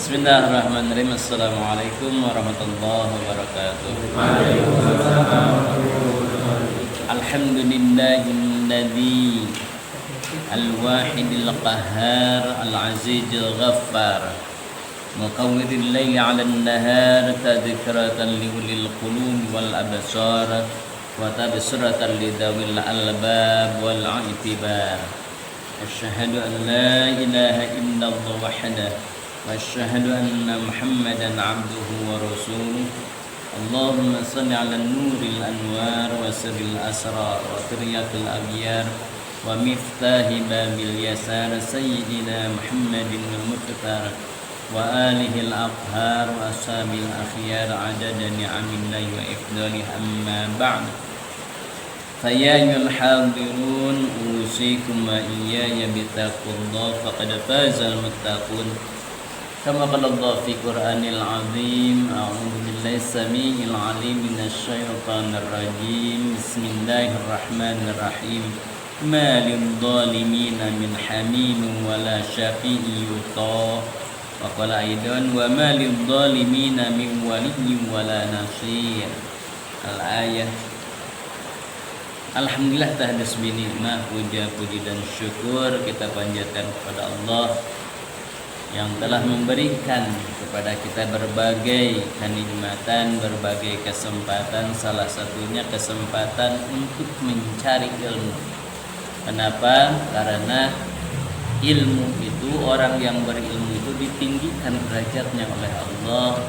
Bismillahirrahmanirrahim. Assalamualaikum warahmatullahi wabarakatuh. Alhamdulillahilladzi al-wahidil qahhar al-azizil ghaffar muqawwiril laili 'alan nahar tadhkiratan liulil qulubi wal absar wa tabsiratan lidawil albab wal 'itibar. Asyhadu an la ilaha illallah wahdahu wa asyhadu anna Muhammadan 'abduhu wa rasuluh. Allahumma shalli 'ala nuril anwar wa sirril asrar wa tiryaqil abyar wa miftahi babil yasar sayyidina Muhammadin al-muqtar wa alihi al-athhar wa ashabil akhyar 'adada ni'amillahi wa ifdali amma ba'd. Faya ayyuhal hadirun usikum wa iyaya bittaqullah faqad fazal muttaqun. Kama qala Allah fi Qur'anil 'azim. A'udzu billahi samii'il 'aliim minasy syaithaanir rajiim. Bismillahirrahmanirrahim. Ma lidh-dhalimina min hamimin wala syafi'in yuta. Wa qala aidan wa ma lidh-dhalimina min waliyyin wala nasir. Al-ayah. Alhamdulillah tahdus bi nikmah, puja-puji dan syukur kita panjatkan kepada Allah yang telah memberikan kepada kita berbagai kenikmatan, berbagai kesempatan, salah satunya kesempatan untuk mencari ilmu. Kenapa? Karena ilmu itu, orang yang berilmu itu ditinggikan derajatnya oleh Allah.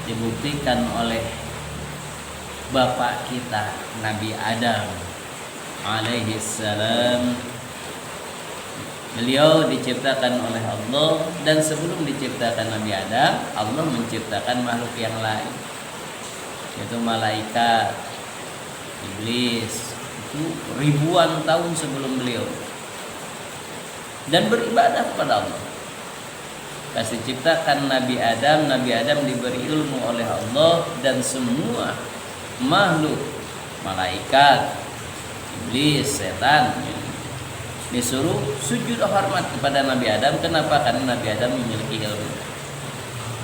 Dibuktikan oleh bapak kita Nabi Adam alaihi salam. Beliau diciptakan oleh Allah, dan sebelum diciptakan Nabi Adam, Allah menciptakan makhluk yang lain, yaitu malaikat, iblis. Itu ribuan tahun sebelum beliau, dan beribadah kepada Allah. Pas diciptakan Nabi Adam diberi ilmu oleh Allah, dan semua makhluk, malaikat, iblis, setan, disuruh sujud hormat kepada Nabi Adam. Kenapa? Karena Nabi Adam memiliki ilmu.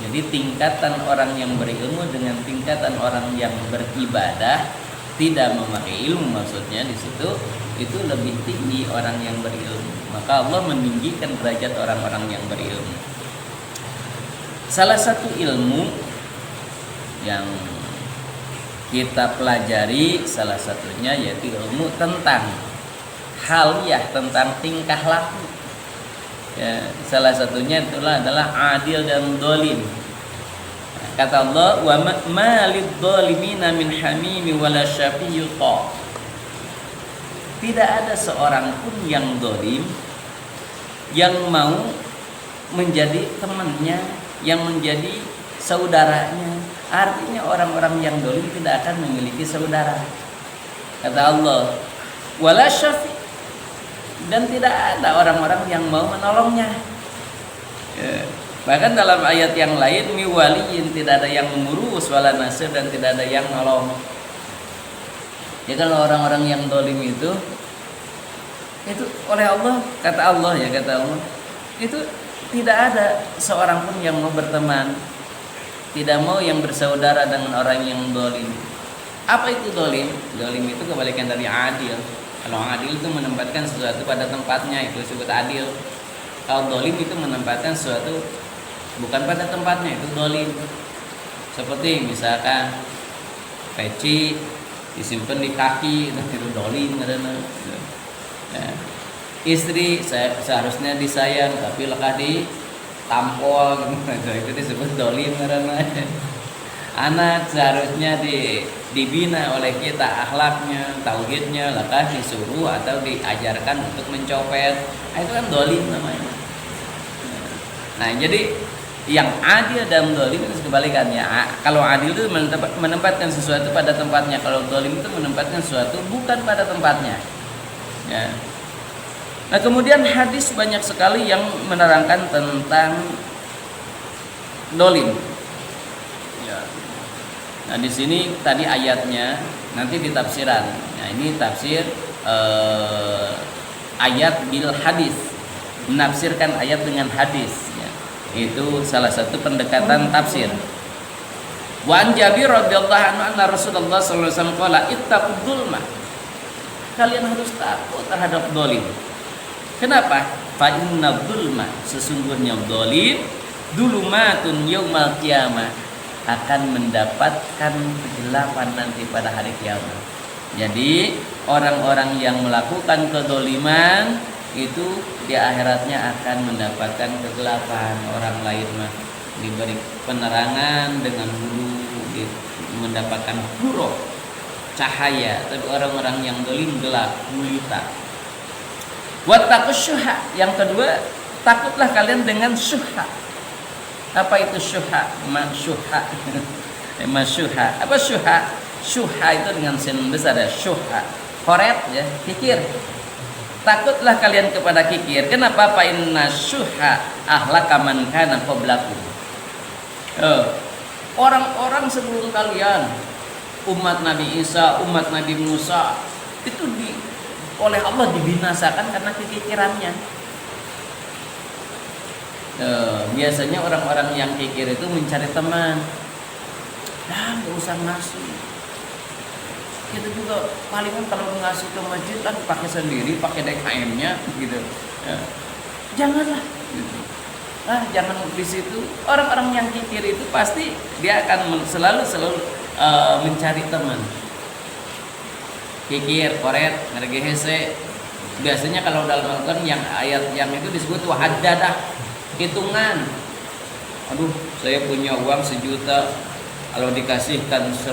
Jadi tingkatan orang yang berilmu dengan tingkatan orang yang beribadah, tidak memakai ilmu maksudnya di situ, itu lebih tinggi orang yang berilmu. Maka Allah meninggikan derajat orang-orang yang berilmu. Salah satu ilmu yang kita pelajari, salah satunya yaitu ilmu tentang haliyah, tentang tingkah laku. Ya, salah satunya itulah adalah adil dan dolim. Kata Allah, wa ma lidh-dhalimina min hamimi wala syafi'in. Tidak ada seorang pun yang dolim yang mau menjadi temannya, yang menjadi saudaranya. Artinya orang-orang yang dolim tidak akan memiliki saudara. Kata Allah, wala syafi', dan tidak ada orang-orang yang mau menolongnya. Ya. Bahkan dalam ayat yang lain, mi waliyin, tidak ada yang mengurus, wala nasir, dan tidak ada yang nolong. Ya, kalau orang-orang yang dolim itu oleh Allah, kata Allah, itu tidak ada seorang pun yang mau berteman, tidak mau yang bersaudara dengan orang yang dolim. Apa itu dolim? Dolim itu kebalikan dari adil. Kalau adil itu menempatkan sesuatu pada tempatnya, itu disebut adil. Kalau dolim itu menempatkan sesuatu bukan pada tempatnya, itu dolim. Seperti misalkan peci disimpan di kaki, itu dolim. Ya. Istri seharusnya disayang, tapi lekas ditampol, itu disebut dolim. Anak seharusnya dibina oleh kita akhlaknya, tauhidnya, lekas disuruh atau diajarkan untuk mencopet. Itu kan dolim namanya. Nah, jadi yang adil dan dolim itu kebalikannya. Kalau adil itu menempatkan sesuatu pada tempatnya, kalau dolim itu menempatkan sesuatu bukan pada tempatnya. Ya. Nah, kemudian hadis banyak sekali yang menerangkan tentang dolim. Nah, di sini tadi ayatnya, nanti di tafsiran. Nah, ini tafsir ayat bil hadis, menafsirkan ayat dengan hadis. Ya. Itu salah satu pendekatan tafsir. Wa an Jabir radhiyallahu anhu anna Rasulullah sallallahu alaihi wasallam qala ittaqud dzulma. Kalian harus takut terhadap zalim. Kenapa? Fa inna dzulma, sesungguhnya zalim dulumatun yaumal qiyamah, akan mendapatkan kegelapan nanti pada hari kiamat. Jadi orang-orang yang melakukan kezaliman itu di akhiratnya akan mendapatkan kegelapan. Orang lain mah diberi penerangan dengan hulu, mendapatkan huruf cahaya, tapi orang-orang yang zalim gelap gulita. Wattaqus syuha, yang kedua, takutlah kalian dengan syuha. Apa itu syuha? Masyuha. Masyuha. Apa syuha? Syuha itu dengan sin besar ya, syuha. Koret ya, kikir. Takutlah kalian kepada kikir. Kenapa? Fa inna syuha ahlaka man kana qablakum. Orang-orang sebelum kalian, umat Nabi Isa, umat Nabi Musa, itu oleh Allah dibinasakan karena kekikirannya. Biasanya orang-orang yang kikir itu mencari teman. Nggak usah ngasih. Kita juga palingan kalau ngasih ke masjid kan pakai sendiri, pakai DKM-nya gitu. Janganlah. Gitu. Jangan di situ. Orang-orang yang kikir itu pasti dia akan selalu mencari teman. Kikir, koret, ngergehese. Biasanya kalau dalam Al-Quran yang ayat yang itu disebut wahadadah, hitungan. Aduh, saya punya uang 1 juta, kalau dikasihkan 100.000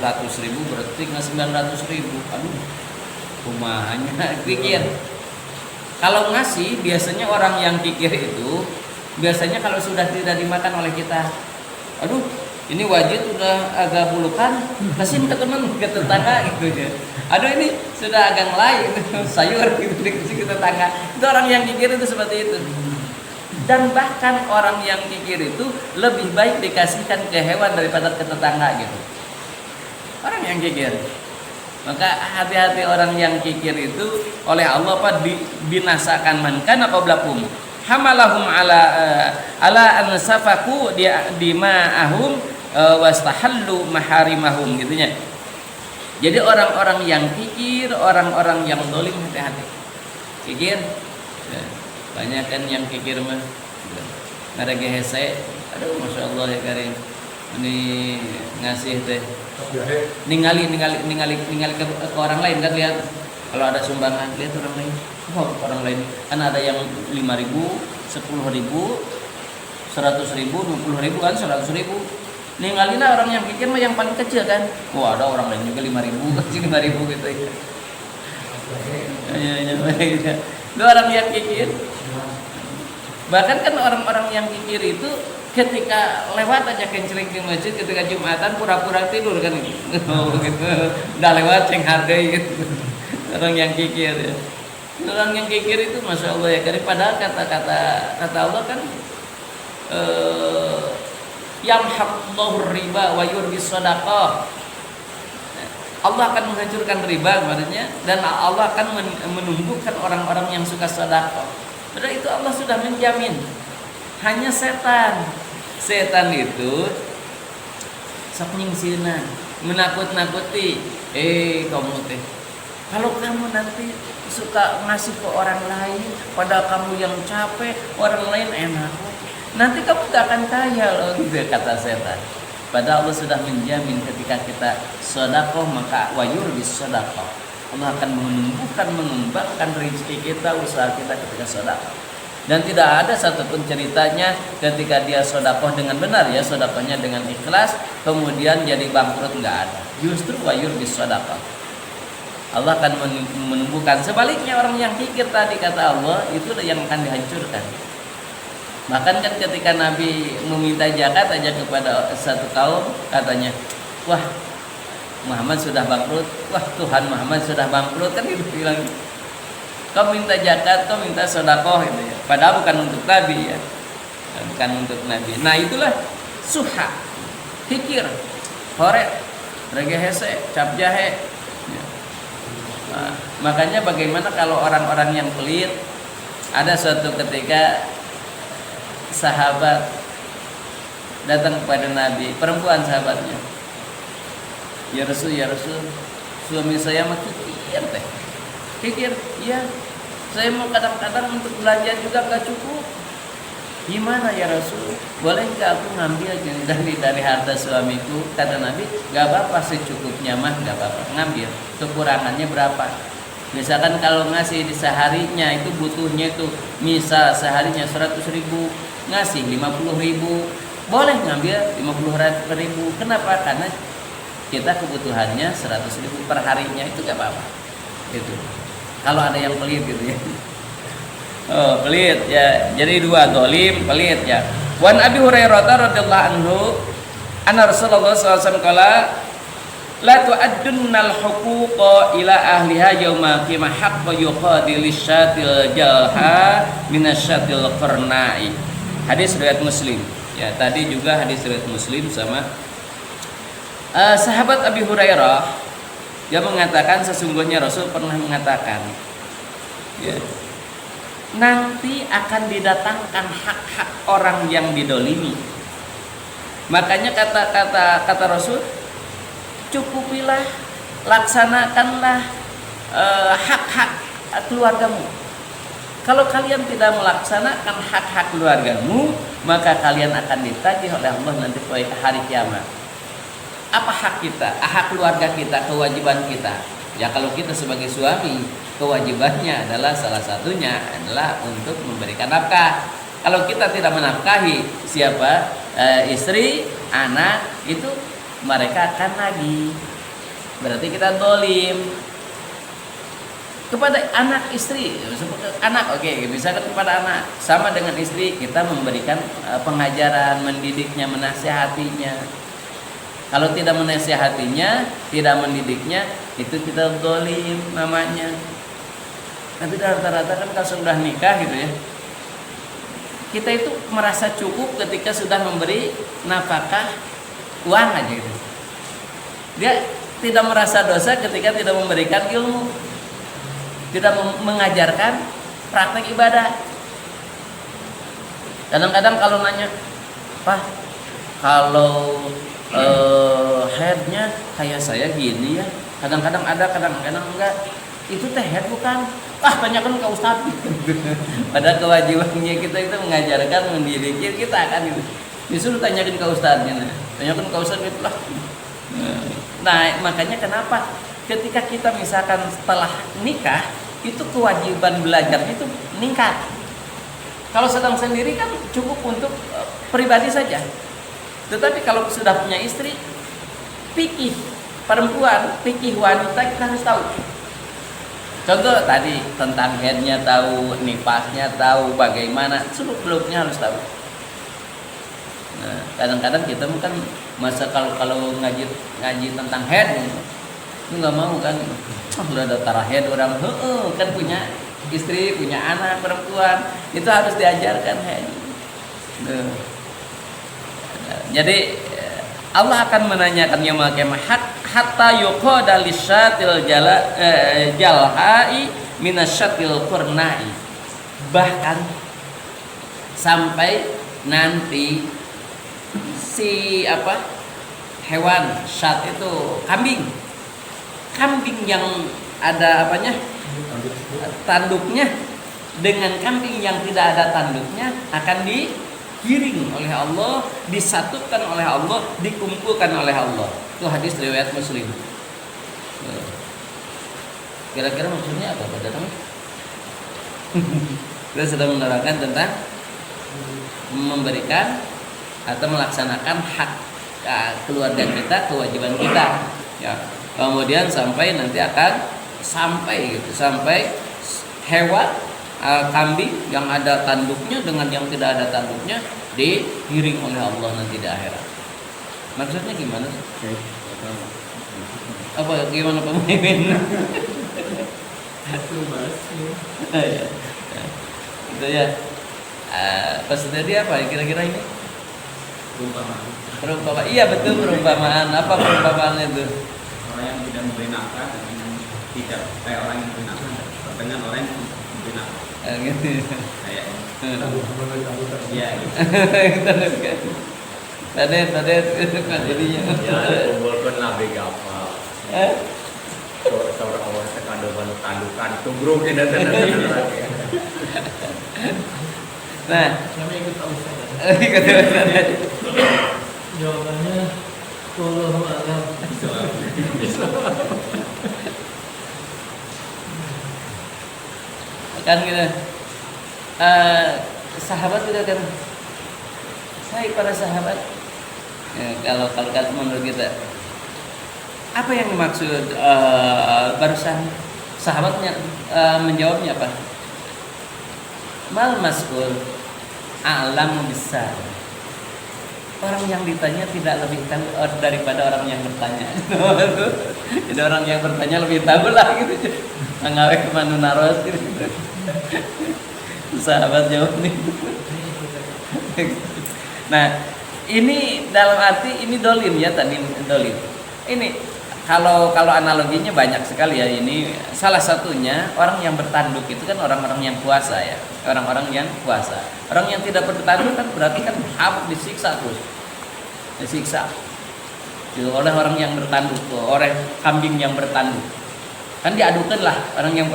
berarti nggak 900.000. Aduh, kumahanya kikir. Kalau ngasih, biasanya orang yang kikir itu biasanya kalau sudah tidak dimakan oleh kita, aduh, ini wajib udah agak bulukan, kasih ke teman, ke tetangga gitu ya. Aduh, ini sudah agak lain, sayur gitu dikasih ke tetangga. Itu orang yang kikir itu seperti itu. Dan bahkan orang yang kikir itu lebih baik dikasihkan ke hewan daripada ke tetangga gitu. Orang yang kikir. Maka hati-hati orang yang kikir itu oleh Allah binasakan man kana qablakum. Hamalahum ala an safaku dima'ahum wastahallu maharimahum gitunya. Jadi orang-orang yang kikir, orang-orang yang zalim, hati-hati. Kikir, banyak kan yang kikir mah. Ngarege hese, aduh masya Allah ya karim. Ini ngasih teh. Ningali ke orang lain kan, lihat. Kalau ada sumbangan, lihat orang lain. Orang lain kan ada yang 5.000, 10.000, 100.000, 20.000 kan, 100.000. Ninggalin orang yang kikir mah yang paling kecil kan. Ada orang lain juga 5.000, kasih 5.000 gitu ya. Itu orang yang kikir. Bahkan kan orang-orang yang kikir itu ketika lewat aja kenceling ke masjid ketika Jumatan pura-pura tidur kan gitu. Udah lewat ceng hargai gitu. Orang yang kikir ya. Orang yang kikir itu masya Allah ya, padahal kata Allah kan yamhaqullahu riba wa yurbis shadaqah. Allah akan menghancurkan riba maksudnya, dan Allah akan menumbuhkan orang-orang yang suka sedekah. Padahal itu Allah sudah menjamin. Hanya setan itu sok nyingsina, menakut-nakuti. Kamu teh, kalau kamu nanti suka ngasih ke orang lain, padahal kamu yang capek, orang lain enak, nanti kamu gak akan kaya loh, gitu kata setan. Padahal Allah sudah menjamin ketika kita sedekah maka wayur bis sedekah. Allah akan menumbuhkan, mengembangkan rezeki kita, usaha kita ketika sedekah. Dan tidak ada satupun ceritanya ketika dia sedekah dengan benar ya, sedekahnya dengan ikhlas, kemudian jadi bangkrut, nggak ada. Justru wayur bis sedekah. Allah akan menumbuhkan. Sebaliknya orang yang kikir tadi kata Allah itu yang akan dihancurkan. Bahkan kan ketika Nabi meminta zakat aja kepada satu kaum, katanya, wah Muhammad sudah bangkrut, wah Tuhan Muhammad sudah bangkrut, kan itu bilang. Kau minta zakat, kau minta sedekah gitu ya. Padahal bukan untuk Nabi ya, bukan untuk Nabi. Nah itulah suha, kikir, horet, regehese, cap jahe. Nah, makanya bagaimana kalau orang-orang yang pelit, ada suatu ketika sahabat datang kepada Nabi, perempuan sahabatnya. Ya Rasul, suami saya mah kikir teh. Kikir, iya. Saya mau kadang-kadang untuk belanja juga nggak cukup. Gimana ya Rasul? Boleh nggak aku ngambil dari harta suamiku? Kata Nabi, nggak apa-apa, secukupnya mah nggak apa-apa. Ngambil. Kekurangannya berapa? Misalkan kalau ngasih di seharinya itu butuhnya itu misal seharinya 100.000, ngasih 50.000, boleh ngambil 50.000. Kenapa? Karena kita kebutuhannya 100.000 per harinya, itu gak apa-apa. Gitu. Kalau ada yang pelit gitu ya. Oh, pelit ya. Jadi dua, dolim, pelit ya. Wan Abi Hurairah radhiyallahu anhu, anna Rasulullah SAW qala la tu'addunnal huquqa ila ahliha yauma qiyamah haqqa yuqadi lisyatil jalha minasyatil qarna'i. Hadis riwayat Muslim. Ya, tadi juga hadis riwayat Muslim sama sahabat Abi Hurairah, dia mengatakan sesungguhnya Rasul pernah mengatakan, ya, nanti akan didatangkan hak-hak orang yang didolimi. Makanya kata Rasul, cukupilah, laksanakanlah hak-hak keluargamu. Kalau kalian tidak melaksanakan hak-hak keluargamu, maka kalian akan ditagih oleh Allah nanti hari kiamat. Apa hak kita? Hak keluarga kita, kewajiban kita. Ya kalau kita sebagai suami, kewajibannya adalah salah satunya adalah untuk memberikan nafkah. Kalau kita tidak menafkahi siapa? Istri, anak, itu mereka akan nagih. Berarti kita dolim kepada anak istri, anak oke, misalkan kepada anak sama dengan istri kita memberikan pengajaran, mendidiknya, menasihatinya. Kalau tidak menasihatinya, tidak mendidiknya, itu kita dolim namanya. Tapi rata-rata kan kalau sudah nikah gitu ya, kita itu merasa cukup ketika sudah memberi nafkah uang aja gitu. Dia tidak merasa dosa ketika tidak memberikan ilmu, tidak mengajarkan praktek ibadah. Kadang-kadang kalau nanya, Pak, kalau headnya kayak saya gini ya, kadang-kadang ada, kadang-kadang enggak, itu teh head bukan? Tanyakan ke Ustadz. Padahal kewajibannya kita itu mengajarkan, mendidik kita kan itu. Disuruh tanyakan ke Ustadznya, tanyakan ke Ustadz itulah. Nah makanya kenapa ketika kita misalkan setelah nikah itu kewajiban belajar itu meningkat. Kalau sedang sendiri kan cukup untuk pribadi saja. Tetapi kalau sudah punya istri, fikih perempuan, fikih wanita kita harus tahu. Contoh tadi tentang headnya tahu, nifasnya tahu, bagaimana seluk-beluknya harus tahu. Nah, kadang-kadang kita bukan masa kalau ngaji tentang head, itu nggak mau kan? Udah ada tarahed orang, kan punya istri, punya anak perempuan, itu harus diajarkan head. Jadi Allah akan menanyakan yaumul qiyamah hatta yuqada lisyatil jalha'i minasyatil qurnai. Bahkan sampai nanti si hewan syat itu kambing yang ada apanya? Tanduknya dengan kambing yang tidak ada tanduknya akan digiring oleh Allah, disatukan oleh Allah, dikumpulkan oleh Allah. Itu hadis riwayat Muslim. Kira-kira maksudnya apa Pak Datang? Kita sedang menerangkan tentang memberikan atau melaksanakan hak keluarga kita, kewajiban kita. Ya. Kemudian sampai nanti akan sampai hewan kambing yang ada tanduknya dengan yang tidak ada tanduknya digiring oleh Allah nanti di akhirat. Maksudnya gimana? Apa gimana Pak Muhyiddin? Itu ya. Maksudnya dia apa kira-kira ini? Perumpamaan. Iya betul, perumpamaan. Apa perumpamaan itu? Orang yang tidak memberi nafkah dengan yang tidak kayak orang yang memberi nafkah dengan orang yang memberi nafkah. Gitu. Kayak iya gitu. Raden jadinya. Ya, kumpulkan lah bega apa. Eh? Seorang awal sekadar tandukan tubruk tidak tenang. Nah, Kami ikut Pak Ustaz. ikut Ustaz. Jawabannya wallahu a'lam. Kan gitu. Sahabat juga kan. Hai para sahabat. Kalau menurut kita apa yang dimaksud barusan sahabatnya menjawabnya apa? Mal mas'ul a'lamu besar. Orang yang ditanya tidak lebih tahu daripada orang yang bertanya. Jadi orang yang bertanya lebih tahu lah gitu. Ngawek ke manu naros gitu. Sahabat jawab nih. Nah, ini dalam arti ini dolim ya tadi dolim. Ini kalau analoginya banyak sekali ya. Ini salah satunya orang yang bertanduk itu kan orang-orang yang puasa ya. Orang-orang yang puasa. Orang yang tidak bertanduk kan berarti kan harus disiksa terus. Disiksa. Itu oleh orang yang bertanduk, oleh kambing yang bertanduk. Kan diadukan lah orang yang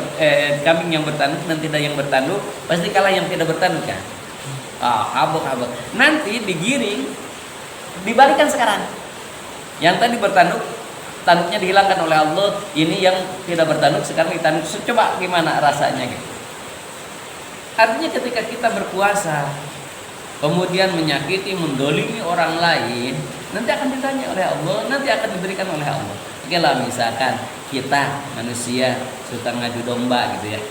kambing yang bertanduk dan tidak yang bertanduk pasti kalah yang tidak bertanduk kan. Habuk. Nanti digiring, dibalikan sekarang. Yang tadi bertanduk, tanduknya dihilangkan oleh Allah. Ini yang tidak bertanduk sekarang ditanduk. Coba gimana rasanya gitu. Artinya ketika kita berpuasa, kemudian menyakiti, mendolimi orang lain, nanti akan ditanya oleh Allah, nanti akan diberikan oleh Allah. Oke lah, misalkan kita manusia suka ngadu domba gitu ya.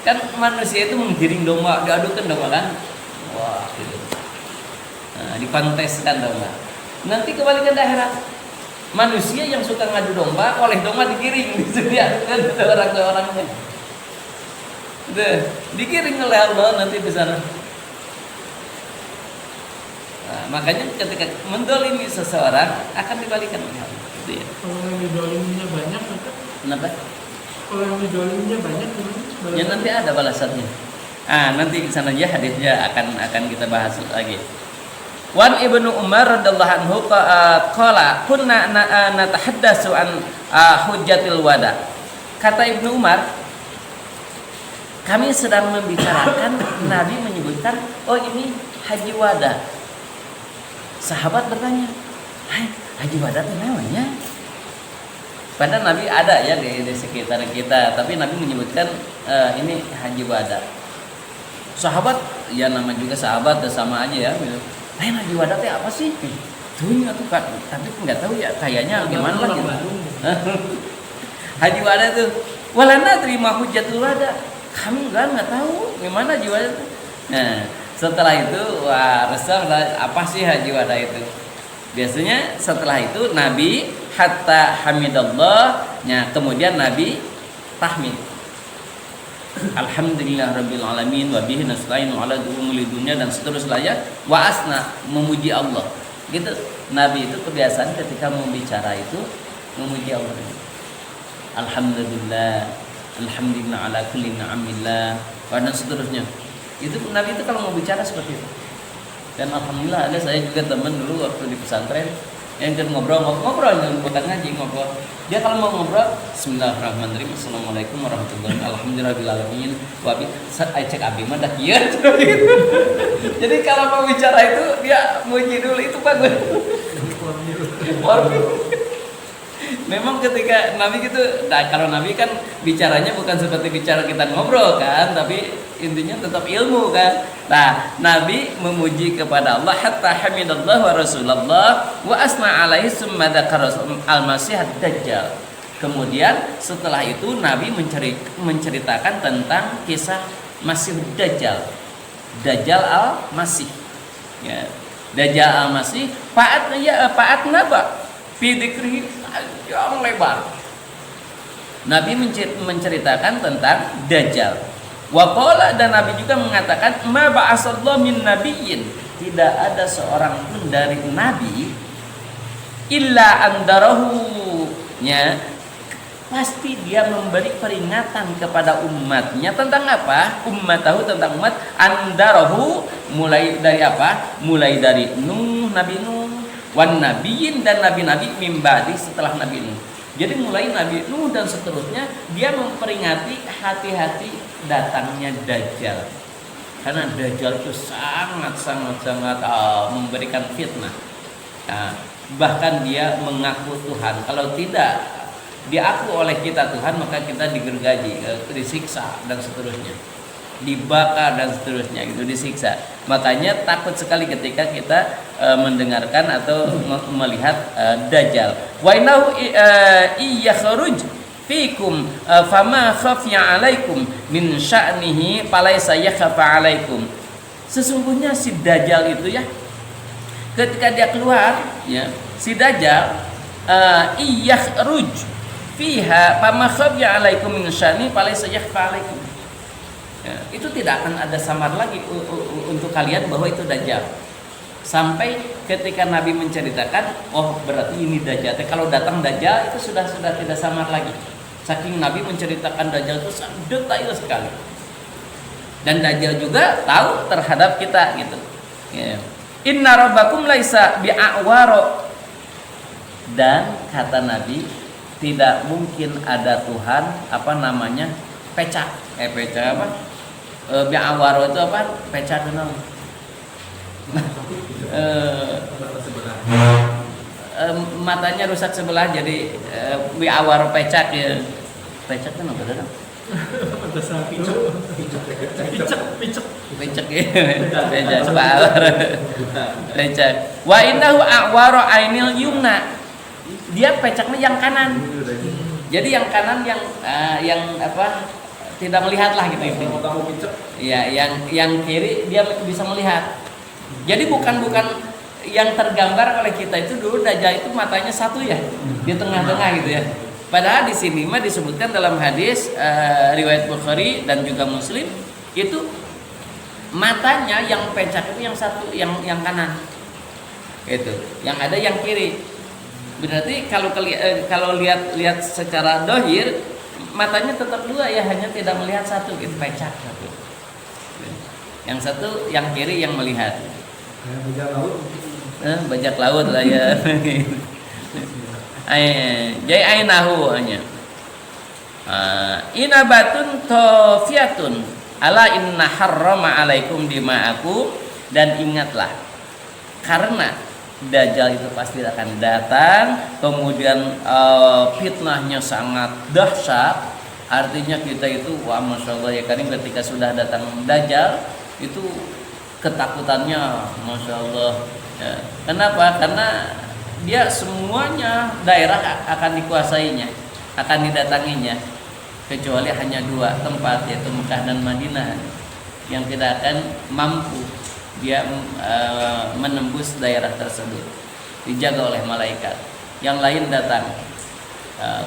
Kan manusia itu menggiring domba, diadukan domba kan, wah gitu. Nah, dikonteskan domba. Nanti kebalikan di akhirat, manusia yang suka ngadu domba oleh domba digiring, diadukan orang-orangnya. Digiring oleh Allah nanti di sana. Nah, makanya ketika mendolimi seseorang akan dibalikan oleh Allah. Gitu ya. Kalau yang didoliminya banyak, maka Kenapa? kalau yang didoliminya banyak, gimana? Ya nanti ada balasannya. Nanti di sana aja hadisnya akan kita bahas lagi. Wan Ibnu Umar radhiyallahu anhu qala kunna natahaddatsu an hujjatil wada. Kata Ibnu Umar, kami sedang membicarakan Nabi menyebutkan, oh ini haji wada. Sahabat bertanya, hai haji wada itu namanya? Padahal Nabi ada ya di sekitar kita, tapi Nabi menyebutkan ini haji wada. Sahabat, ya nama juga sahabat, sama aja ya. Lain haji wada itu apa sih? Tuh tuh kan, tapi nggak tahu ya kayaknya gimana lah gitu. Haji wada itu, walana terima hujatul wada. Kami nggak tahu gimana haji wada itu. Nah, setelah itu wah Rasul apa sih haji wada itu? Biasanya setelah itu Nabi hatta hamidallah, kemudian Nabi tahmid. Alhamdulillah rabbil alamin wa bihi nasta'inu ala umuri dunya dan seterusnya ya. Wa asna, memuji Allah. Gitu. Nabi itu kebiasaan ketika mau bicara itu memuji Allah. Alhamdulillah, alhamdulillah ala kulli ni'amillah dan seterusnya. Itu Nabi itu kalau mau bicara seperti itu. Dan alhamdulillah ada saya juga teman dulu waktu di pesantren yang kan ngobrol bukan ngaji ngobrol. Dia kalau mau ngobrol bismillahirrahmanirrahim, assalamualaikum warahmatullahi wabarakatuh, alhamdulillahirabbil wa bi cek abi mah dah kieu. Jadi kalau mau bicara itu dia muji dulu, itu bagus. Memang ketika Nabi gitu, nah kalau Nabi kan bicaranya bukan seperti bicara kita ngobrol kan, tapi intinya tetap ilmu kan. Nah, Nabi memuji kepada Allah hatta hamidallah wa rasulullah wa asma alaihi summa dzakara al-masih ad-dajjal. Kemudian setelah itu Nabi menceritakan tentang kisah Masih Dajjal. Dajjal al-Masih. Ya. Dajjal al-Masih faat naba fi dzikri yang lebar. Nabi menceritakan tentang Dajjal. Waqala, dan Nabi juga mengatakan ma ba'asallahu min nabiyyin, tidak ada seorang pun dari nabi illa andarahu nya pasti dia memberi peringatan kepada umatnya tentang apa? Ummatahu, tentang umat, andarahu, mulai dari apa? Mulai dari Nuh, Nabi Nuh, wan nabiyyin, dan nabi-nabi mimbadi setelah Nabi Nuh. Jadi mulai Nabi Nuh dan seterusnya dia memperingati hati-hati datangnya Dajjal. Karena Dajjal itu sangat memberikan fitnah. Nah, bahkan dia mengaku Tuhan. Kalau tidak diaku oleh kita Tuhan, maka kita digergaji, disiksa dan seterusnya, dibakar dan seterusnya, itu disiksa. Makanya takut sekali ketika kita mendengarkan atau melihat Dajjal. Wa innahu iyakhruj fikum fama khafya alaikum min sya'nihi falaysa yakhafa alaikum. Sesungguhnya si Dajjal itu ya, ketika dia keluar ya, si Dajjal iyakhruj fiha fama khafya alaikum min sya'ni falaysa yakhfa alaikum. Ya, itu tidak akan ada samar lagi untuk kalian bahwa itu Dajjal. Sampai ketika Nabi menceritakan, oh berarti ini Dajjal. Kalau datang Dajjal itu sudah tidak samar lagi. Saking Nabi menceritakan Dajjal itu sangat detail sekali. Dan Dajjal juga tahu terhadap kita gitu. Ya. Inna rabbakum laisa bi'awaro. Dan kata Nabi, tidak mungkin ada Tuhan pecah. Pecah apa? Bi'awaro itu apa? Pecah kenal. Matanya rusak sebelah jadi bi'awaro pecah ya. Pecah kan apa dah? Ada sapi picek ya. Pecah. Wa innahu a'waro ainil yumna. Dia pecaknya yang kanan. Jadi yang kanan yang apa? Tidak melihat lah gitu intinya. Iya, yang kiri dia bisa melihat. Jadi bukan yang tergambar oleh kita itu dulu Dajjal itu matanya satu ya, di tengah-tengah gitu ya. Padahal di sini mah disebutkan dalam hadis riwayat Bukhari dan juga Muslim itu matanya yang pecah itu yang satu, yang kanan. Itu. Yang ada yang kiri. Berarti kalau lihat secara dohir matanya tetap dua ya, hanya tidak melihat satu gitu, pecah satu. Yang satu yang kiri yang melihat. Bajak laut lah ya. Jadi ainahu hanya. Inabatun tawfiyatun ala inna harrama alaikum dima'akum, dan ingatlah karena Dajjal itu pasti akan datang, kemudian fitnahnya sangat dahsyat. Artinya kita itu wah Masya Allah ya Karim, ketika sudah datang Dajjal itu ketakutannya Masya Allah ya. Kenapa? Karena dia semuanya daerah akan dikuasainya, akan didatanginya, kecuali hanya dua tempat, yaitu Mekah dan Madinah, yang tidak akan mampu dia menembus daerah tersebut, dijaga oleh malaikat. Yang lain datang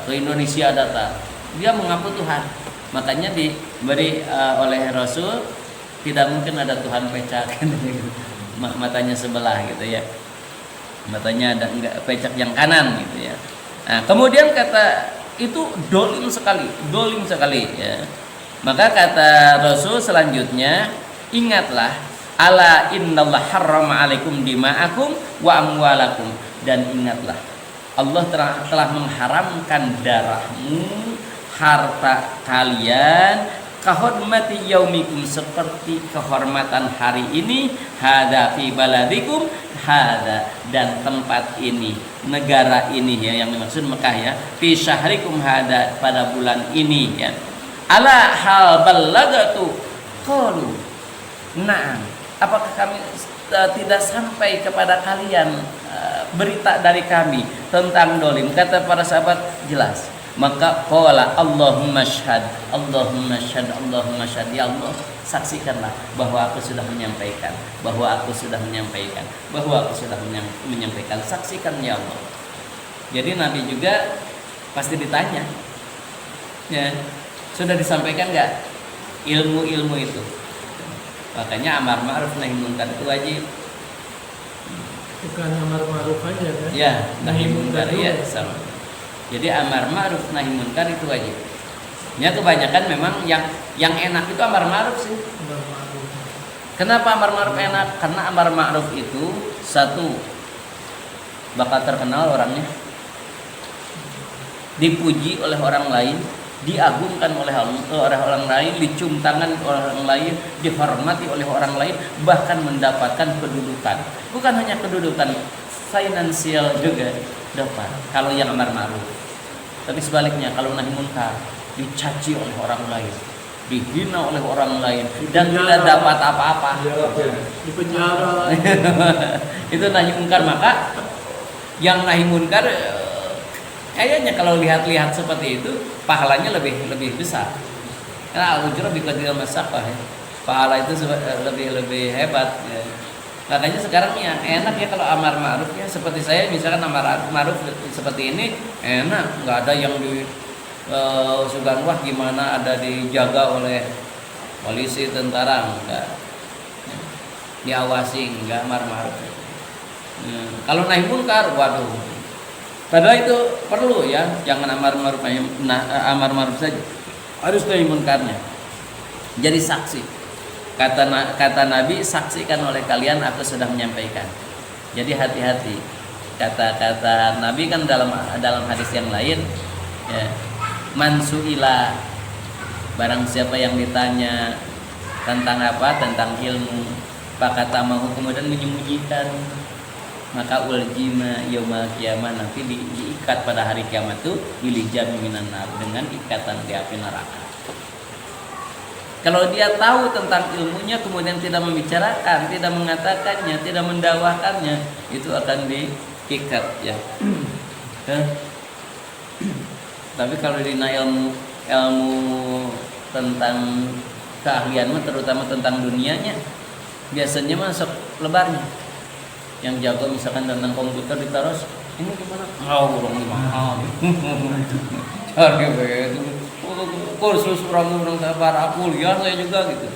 ke Indonesia, datang, dia mengaku Tuhan. Makanya diberi oleh Rasul, tidak mungkin ada Tuhan pecah matanya sebelah gitu ya, matanya ada enggak pecak yang kanan gitu ya. Nah, kemudian kata itu dolim sekali ya. Maka kata Rasul selanjutnya, ingatlah, ala innallah harrama alaikum dima'akum wa amwalakum, dan ingatlah Allah telah mengharamkan darahmu, harta kalian, kahormati yaumikum, seperti kehormatan hari ini, hada fi baladikum hada, dan tempat ini, negara ini ya, yang dimaksud Mekah ya, fi syahrikum hada, pada bulan ini ya. Ala hal ballagatu qalu na'am, apakah kami tidak sampai kepada kalian berita dari kami tentang dolim? Kata para sahabat, jelas. Maka qala Allahumma syhad, Allahumma syhad, Allahumma syhad, ya Allah saksikanlah bahwa aku sudah menyampaikan, bahwa aku sudah menyampaikan, bahwa aku sudah menyampaikan, saksikan ya Allah. Jadi Nabi juga pasti ditanya ya, sudah disampaikan enggak ilmu-ilmu itu? Makanya amar ma'ruf nahi munkar itu wajib. Bukan amar ma'ruf aja kan? Ya, nahi munkar ya sama. Jadi amar ma'ruf nahi munkar itu wajib. Ya kebanyakan memang yang enak itu amar ma'ruf sih. Kenapa amar ma'ruf enak? Karena amar ma'ruf itu satu, bakal terkenal orangnya, dipuji oleh orang lain, diagungkan oleh orang lain, dicium tangan oleh orang lain, dihormati oleh orang lain, bahkan mendapatkan kedudukan. Bukan hanya kedudukan finansial juga dapat kalau yang amar ma'ruf. Tapi sebaliknya kalau nahi munkar dicaci oleh orang lain, dihina oleh orang lain, dan tidak dapat apa-apa. Di penjara. Itu nahi munkar. Maka yang nahi munkar kayaknya kalau lihat-lihat seperti itu pahalanya lebih besar. Karena al-ujrah biqadril masyaqqah ya. Pahala itu lebih hebat ya. Makanya sekarang ya enak ya kalau amar ma'ruf ya, seperti saya misalkan amar ma'ruf seperti ini enak, nggak ada yang di Sugan wah gimana ada dijaga oleh polisi, tentara, enggak diawasi, enggak amar ma'ruf. Kalau nahi munkar, waduh. Padahal itu perlu ya, jangan amar ma'ruf saja, harus nahi munkarnya. Jadi saksi. Kata Nabi, saksikan oleh kalian aku sudah menyampaikan. Jadi hati-hati. Kata Nabi kan dalam hadis yang lain ya, mansuila, barang siapa yang ditanya tentang apa, tentang ilmu, pakata mau kemudian menyembunyikan, maka uljima yaumal qiyamah, nanti diikat pada hari kiamat itu dilijam minan nar, dengan ikatan di api neraka. Kalau dia tahu tentang ilmunya kemudian tidak membicarakan, tidak mengatakannya, tidak mendakwahkannya, itu akan diikat ya. Tapi kalau dina ilmu tentang keahlian, terutama tentang dunianya, biasanya masuk lebarnya. Yang jago misalkan tentang komputer ditaruh, ini gimana? Oh, kurang mahal. Cari begitu. Kursus orang para kuliah saya juga gitu.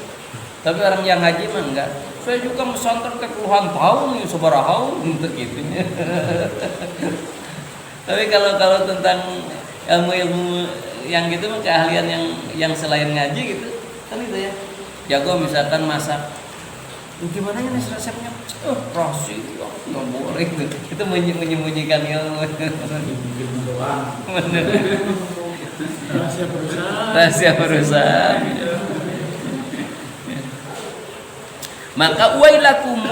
Tapi orang yang ngaji mah enggak. Saya juga mesantren ke puluhan tahun nih, sabaraha gitu. Tapi kalau tentang ilmu yang gitu mah keahlian yang selain ngaji gitu kan itu ya. Jago misalkan masak. Gimana ya nih resepnya? Rahasia, nggak boleh gitu. Itu menyembunyikan ilmu. Rahasia perusahaan. Maka wailakum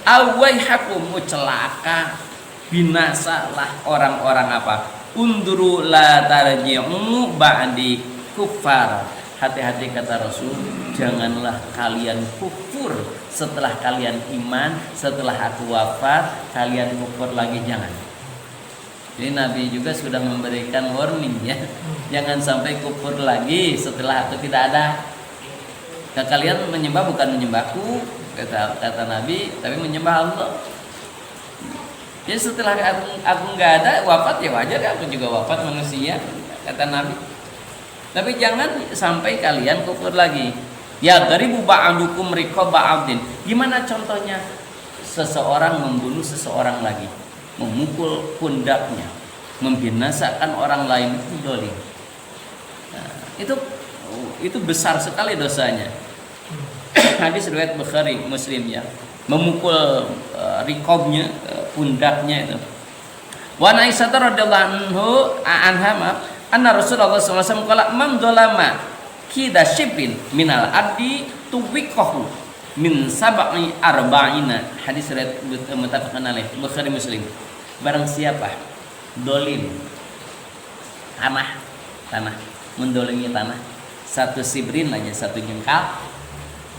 awaihakum, celaka, binasalah orang-orang apa? Unduru la tarji'u ba'di kufar. Hati-hati kata Rasul, janganlah kalian kufur setelah kalian iman, setelah aku wafat kalian kufur lagi, jangan. Jadi Nabi juga sudah memberikan warning ya, jangan sampai kufur lagi setelah aku tidak ada. Nah, kalian menyembah bukan menyembahku kata Nabi, tapi menyembah Allah. Jadi setelah aku nggak ada, wafat ya wajar ya, aku juga wafat manusia kata Nabi. Tapi jangan sampai kalian kufur lagi. Ya daribu ba'adukum riqaba 'abdin. Gimana contohnya? Seseorang membunuh seseorang lagi, memukul pundaknya, membinasakan orang lain, itu dolim. Nah, itu besar sekali dosanya. Hadis riwayat Bukhari, Muslim ya. Memukul riqabnya, pundaknya itu. Wa Aisyah radhiyallahu anha anna Rasulullah SAW qala man dolama kida shibrin minal abdi tuwikahu min sab'i arba'ina. Hadis riwayat muttafaqun alaih, Bukhari Muslim. Barang siapa dolim tanah mendolimi tanah satu sibrin aja, satu jengkal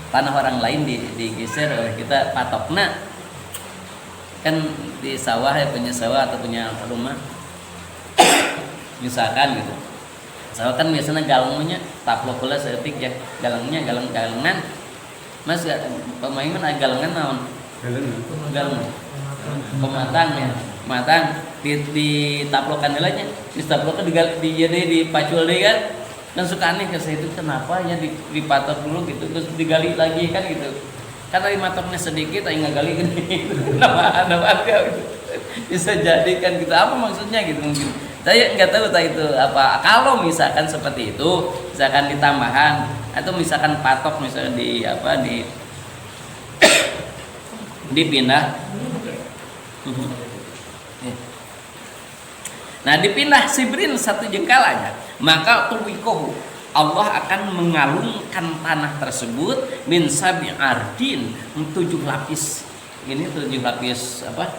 tanah orang lain digeser oleh kita patokna, kan di sawah ya, punya sawah atau punya rumah misalkan gitu. Sawah kan biasanya galangnya taplok pula seetik ya, galangan. Mas pemain mana galangan naon? Galangan. Pematang ya, matang di taplokan nilainya, di taplokan di pacul deh kan. Dan suka aneh ke saya itu kenapa ya dipatok dulu gitu terus digali lagi kan gitu. Karena di matoknya sedikit aing ngagali gede. Kenapa ada gitu. Bisa jadi kan gitu, apa maksudnya gitu mungkin. Saya nggak tahu itu apa. Kalau misalkan seperti itu, misalkan ditambahan atau misalkan patok misalkan di apa dipindah. Nah dipindah sibrin satu jengkal aja, maka tuwikohu Allah akan mengalungkan tanah tersebut min sabi ardin 7 lapis. Ini 7 lapis apa?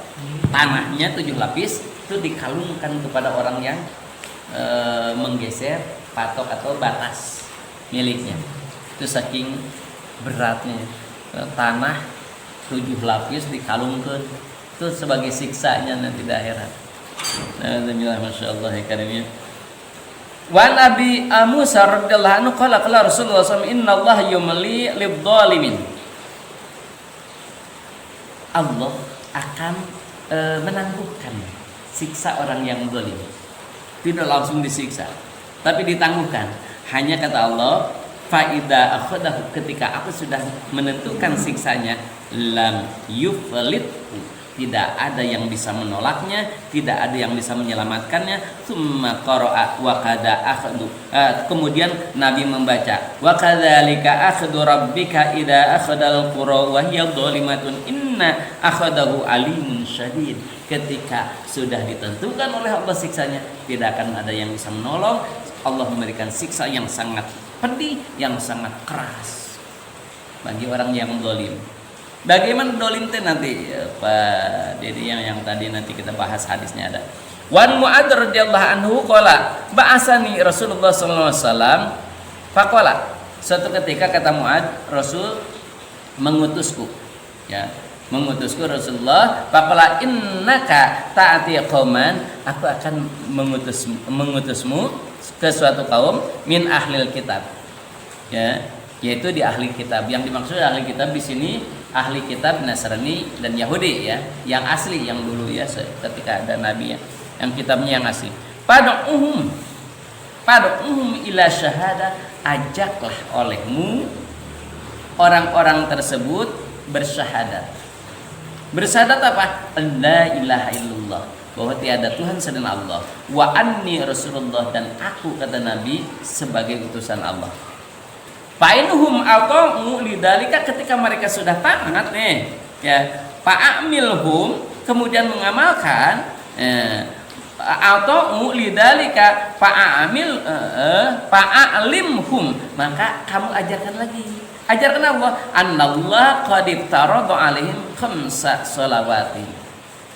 Tanahnya 7 lapis itu dikalungkan kepada orang yang menggeser patok atau batas miliknya. Itu saking beratnya tanah 7 lapis dikalungkan, itu sebagai siksanya nanti di akhirat. Alhamdulillah, masyaallah ya karimnya. Wa Nabi Musa radhiyallahu anhu qala Rasulullah SAW, innallaha yumli lidh-dhalimin. Allah akan menangguhkan siksa orang yang zalim. Tidak langsung disiksa, tapi ditangguhkan. Hanya kata Allah, faida akhadahu, ketika aku sudah menentukan siksanya, lam yuflithu, tidak ada yang bisa menolaknya, tidak ada yang bisa menyelamatkannya. Tsumma qara'a wa qada akhdu. Kemudian Nabi membaca, wa kadzalika akhdu rabbika idza akhadal qura wa hiya dhalimatun inna akhadahu alimun syadid. Ketika sudah ditentukan oleh Allah siksanya, tidak akan ada yang bisa menolong. Allah memberikan siksa yang sangat pedih, yang sangat keras bagi orang yang zalim. Bagaimana dolim teh nanti Pak Dedi yang tadi nanti kita bahas hadisnya ada. Wan Mu'adz radhiyallahu anhu qala ba'asani Rasulullah sallallahu alaihi wasallam faqala. Suatu ketika kata Mu'adz, Rasul mengutusku. Ya, mengutusku Rasulullah, faqala innaka ta'ati qauman, aku akan mengutusmu ke suatu kaum min ahlil kitab. Ya, yaitu di ahli kitab. Yang dimaksud ahli kitab di sini ahli kitab Nasrani dan Yahudi ya, yang asli yang dulu ya ketika ada nabi ya, yang kitabnya yang asli. Pad'uhum ila syahada, ajaklah olehmu orang-orang tersebut bersyahadat. Bersyahadat apa? La ilaha illallah, bahwa tiada Tuhan selain Allah, wa anni Rasulullah, dan aku kata Nabi sebagai utusan Allah. Fa'inhum ata'u lidzalika, ketika mereka sudah taat nih ya, fa'amilhum, kemudian mengamalkan, ata'u lidzalika fa'alimhum, maka kamu ajarkan lagi. Ajarkan Allah, annallah qad iftarada alaihim khamsa sholawati.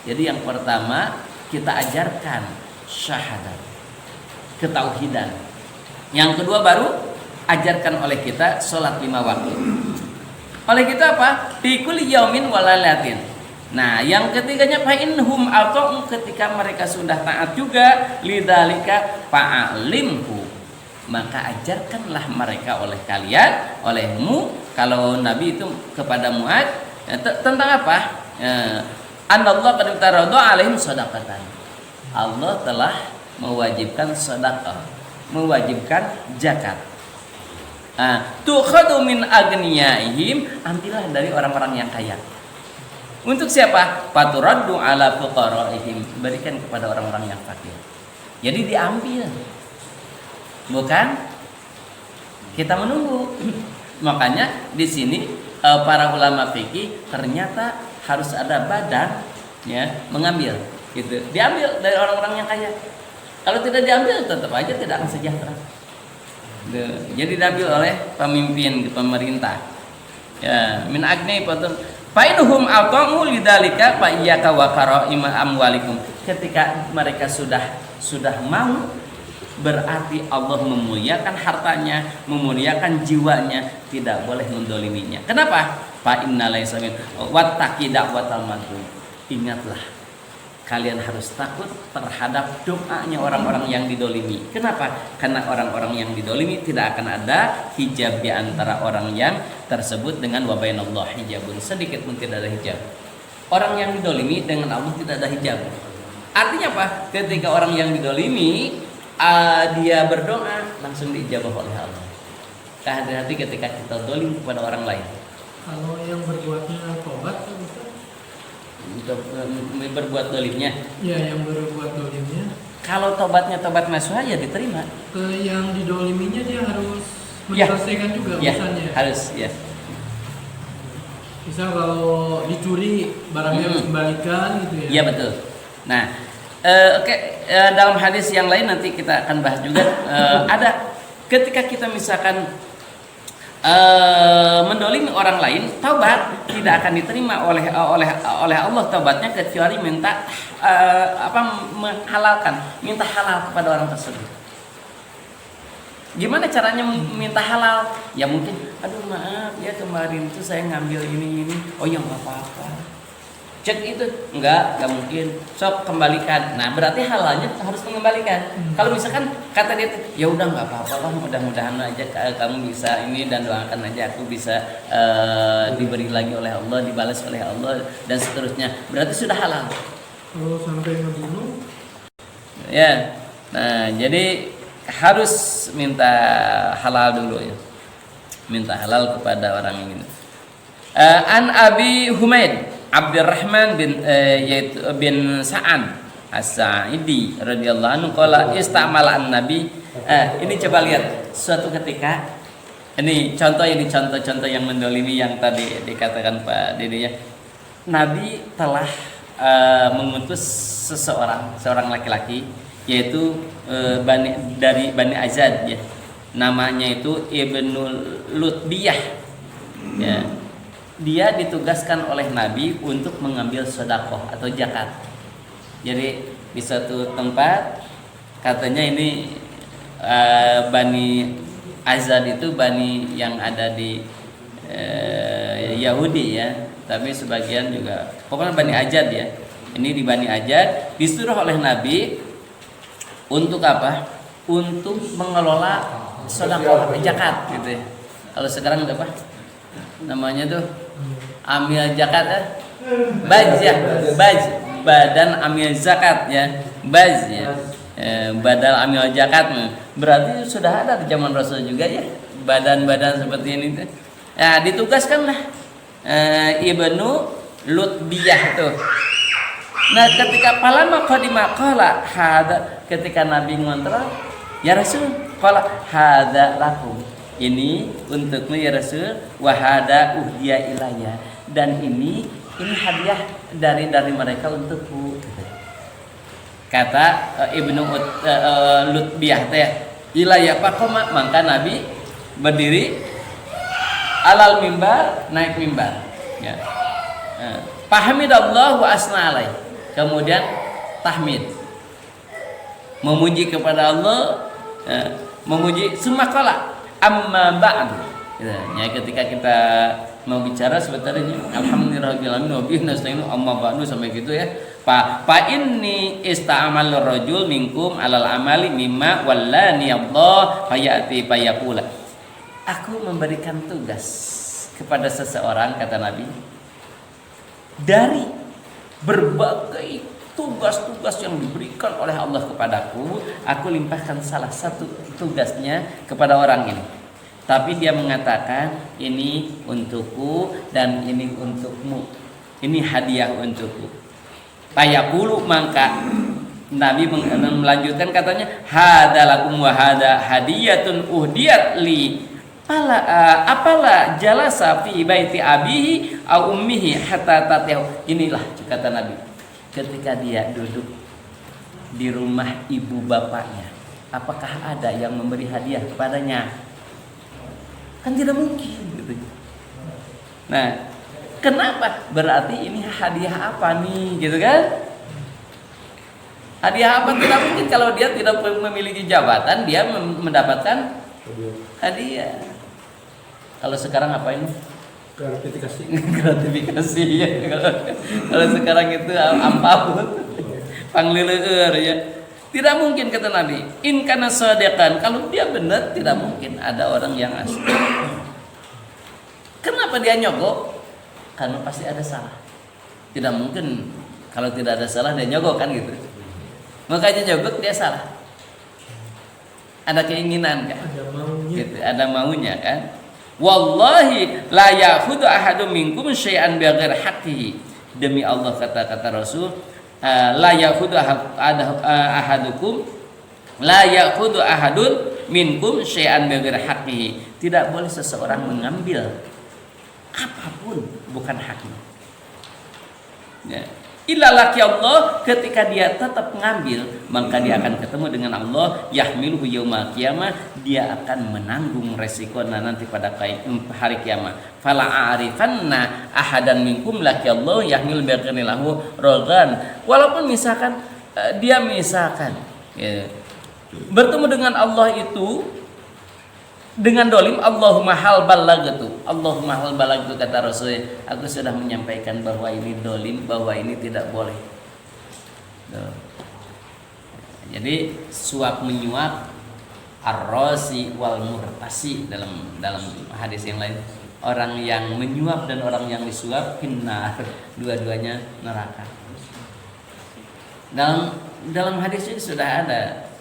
Jadi yang pertama kita ajarkan syahadat, ketauhidan. Yang kedua baru ajarkan oleh kita sholat 5 waktu. Oleh kita apa? Fi kulli yaumin wa lailatin. Nah, yang ketiganya fa inhum ata'u, ketika mereka sudah taat juga, lidzalika fa'alimhu, maka ajarkanlah mereka oleh kalian, olehmu. Kalau Nabi itu kepada Mu'adz tentang apa? Anallah qad iftarada alaihim shadaqatan. Allah telah mewajibkan sedekah, mewajibkan zakat. Tukhadu min agniyaihim, ambillah dari orang-orang yang kaya. Untuk siapa? Faturaddu ala fuqaraihim, berikan kepada orang-orang yang fakir. Jadi diambil, bukan kita menunggu. Makanya di sini para ulama fikih ternyata harus ada badan ya mengambil, gitu. Diambil dari orang-orang yang kaya. Kalau tidak diambil tetap aja tidak akan sejahtera. Jadi diambil oleh pemimpin pemerintah. Ya, min agni patun. Fainuhum ata'u lidzalika fa iyyaka wa qara'im amwalikum. Ketika mereka sudah mau, berarti Allah memuliakan hartanya, memuliakan jiwanya, tidak boleh mendoliminya. Kenapa? Fa inna laisa min wattaqi da'watal madlum. Ingatlah, kalian harus takut terhadap doanya orang-orang yang didolimi. Kenapa? Karena orang-orang yang didolimi tidak akan ada hijab di antara orang yang tersebut dengan wa bainallah hijabun. Sedikit pun tidak ada hijab. Orang yang didolimi dengan Allah tidak ada hijab. Artinya apa? Ketika orang yang didolimi dia berdoa, langsung diijabah oleh Allah. Hati-hati ketika kita dolim kepada orang lain. Kalau yang berbuatnya tobat kan Ustaz? berbuat dolimnya. Ya, yang berbuat dolimnya. Kalau tobatnya tobat nasuha ya diterima. Ke yang didoliminya dia harus Ya. menyelesaikan juga Ya, urusannya. harus ya. Misal kalau dicuri barangnya harus dikembalikan gitu ya. Iya betul. Nah, oke, dalam hadis yang lain nanti kita akan bahas juga. Ada ketika kita misalkan mendolimi orang lain, taubat tidak akan diterima oleh Allah taubatnya kecuali minta menghalalkan, minta halal kepada orang tersebut. Gimana caranya minta halal? Ya mungkin, aduh maaf ya kemarin tuh saya ngambil ini. Oh ya nggak apa-apa. Cek itu enggak mungkin. Sok kembalikan. Nah berarti halalnya harus mengembalikan. Kalau misalkan kata dia, ya udah nggak apa-apa lah, mudah-mudahan aja kamu bisa ini dan doakan aja aku bisa diberi lagi oleh Allah, dibalas oleh Allah dan seterusnya. Berarti sudah halal. Kalau sampai ngebunuh, Ya. Nah jadi harus minta halal dulu ya. Minta halal kepada orang ini. An Abi Humaid Abdurrahman bin Sa'an As-Sa'idi radhiyallahu anhu qala istamala an-nabi. Ini coba lihat suatu ketika ini contoh yang mendolimi yang tadi dikatakan Pak Dede ya. Nabi telah mengutus seorang laki-laki yaitu dari Bani Azad ya. Namanya itu Ibnu Lutbiyah ya. Dia ditugaskan oleh Nabi untuk mengambil sedekah atau zakat. Jadi di suatu tempat katanya ini Bani Azad itu bani yang ada di Yahudi ya, tapi sebagian juga pokoknya Bani Azad ya. Ini di Bani Azad disuruh oleh Nabi untuk apa? Untuk mengelola sedekah zakat gitu ya. Kalau sekarang apa? Namanya tuh amil zakat ya. Badan amil zakat ya. Baz ya. Badan amil zakat berarti sudah ada di zaman Rasul juga ya badan-badan seperti ini tuh. Ya ditugaskanlah Ibnu Lutbiyah tuh. Nah ketika palama qadima qala hada, ketika Nabi ngontrak ya Rasul qala hada lakum, ini untukmu ya Rasul, wa hada uhdiya ilayya, dan ini hadiah dari mereka untukku. Kata Ibnu Lutbiyah teh ilayya faqama, maka Nabi berdiri alal mimbar, naik mimbar ya. Fahamidallah wa asna alaih, kemudian tahmid, memuji kepada Allah, memuji sumakala amma ba'd. Ya, ketika kita mau bicara sebenarnya alhamdulillahirabbil alamin wa bihi nasta'inu amma ba'du sampai gitu ya. Fa inni ista'amal rajul minkum alal amali mimma wallani Allah fayati fayaqula. Aku memberikan tugas kepada seseorang, kata Nabi, dari berbagai tugas-tugas yang diberikan oleh Allah kepadaku, aku limpahkan salah satu tugasnya kepada orang ini. Tapi dia mengatakan ini untukku dan ini untukmu, ini hadiah untukku. Fayaqulu, maka Nabi melanjutkan katanya, hadalakum wa hada hadiyatun uhdiyat li. Apalah jalasa fi baiti abihi au ummihi hatta tatihu. Inilah kata Nabi, ketika dia duduk di rumah ibu bapaknya, apakah ada yang memberi hadiah kepadanya? Kan tidak mungkin gitu. Nah, kenapa? Berarti ini hadiah apa nih gitu kan? Hadiah apa? Tidak mungkin kalau dia tidak memiliki jabatan dia mendapatkan hadiah. Kalau sekarang apa ini? gratifikasi. Gratifikasi ya. Kalau sekarang itu ampun, panglileur ya. Tidak mungkin kata Nabi. In kana shadiqan, kalau dia benar tidak mungkin ada orang yang asli. Kenapa dia nyogok? Karena pasti ada salah. Tidak mungkin kalau tidak ada salah dia nyogok kan gitu. Makanya nyogok dia salah. Ada keinginan kan? Ada maunya. Gitu, ada maunya kan? Wallahi la ya'khudhu ahadum minkum syai'an bighairi haqqihi demi Allah kata Rasul, la yakhudhu ahadukum la yakhudhu ahadun minkum syai'an bighairi haqqihi. Tidak boleh seseorang mengambil apapun bukan haknya. Ya. Illa laki Allah, ketika dia tetap mengambil, maka dia akan ketemu dengan Allah. Yahmiluhu yaumal qiyamah, dia akan menanggung resiko nanti pada hari kiamat. Fala a'rifanna ahadan minkum laki Allah yahmil biqanilahu rogan. Walaupun misalkan dia ya, bertemu dengan Allah itu dengan dolim, Allahumma hal balagtu, Allahumma hal balagtu, kata Rasul, aku sudah menyampaikan bahwa ini dolim, bahwa ini tidak boleh. Jadi suap menyuap, ar-rasi wal murtasi, dalam hadis yang lain, orang yang menyuap dan orang yang disuap finnar, dua-duanya neraka. Dalam hadis ini sudah ada,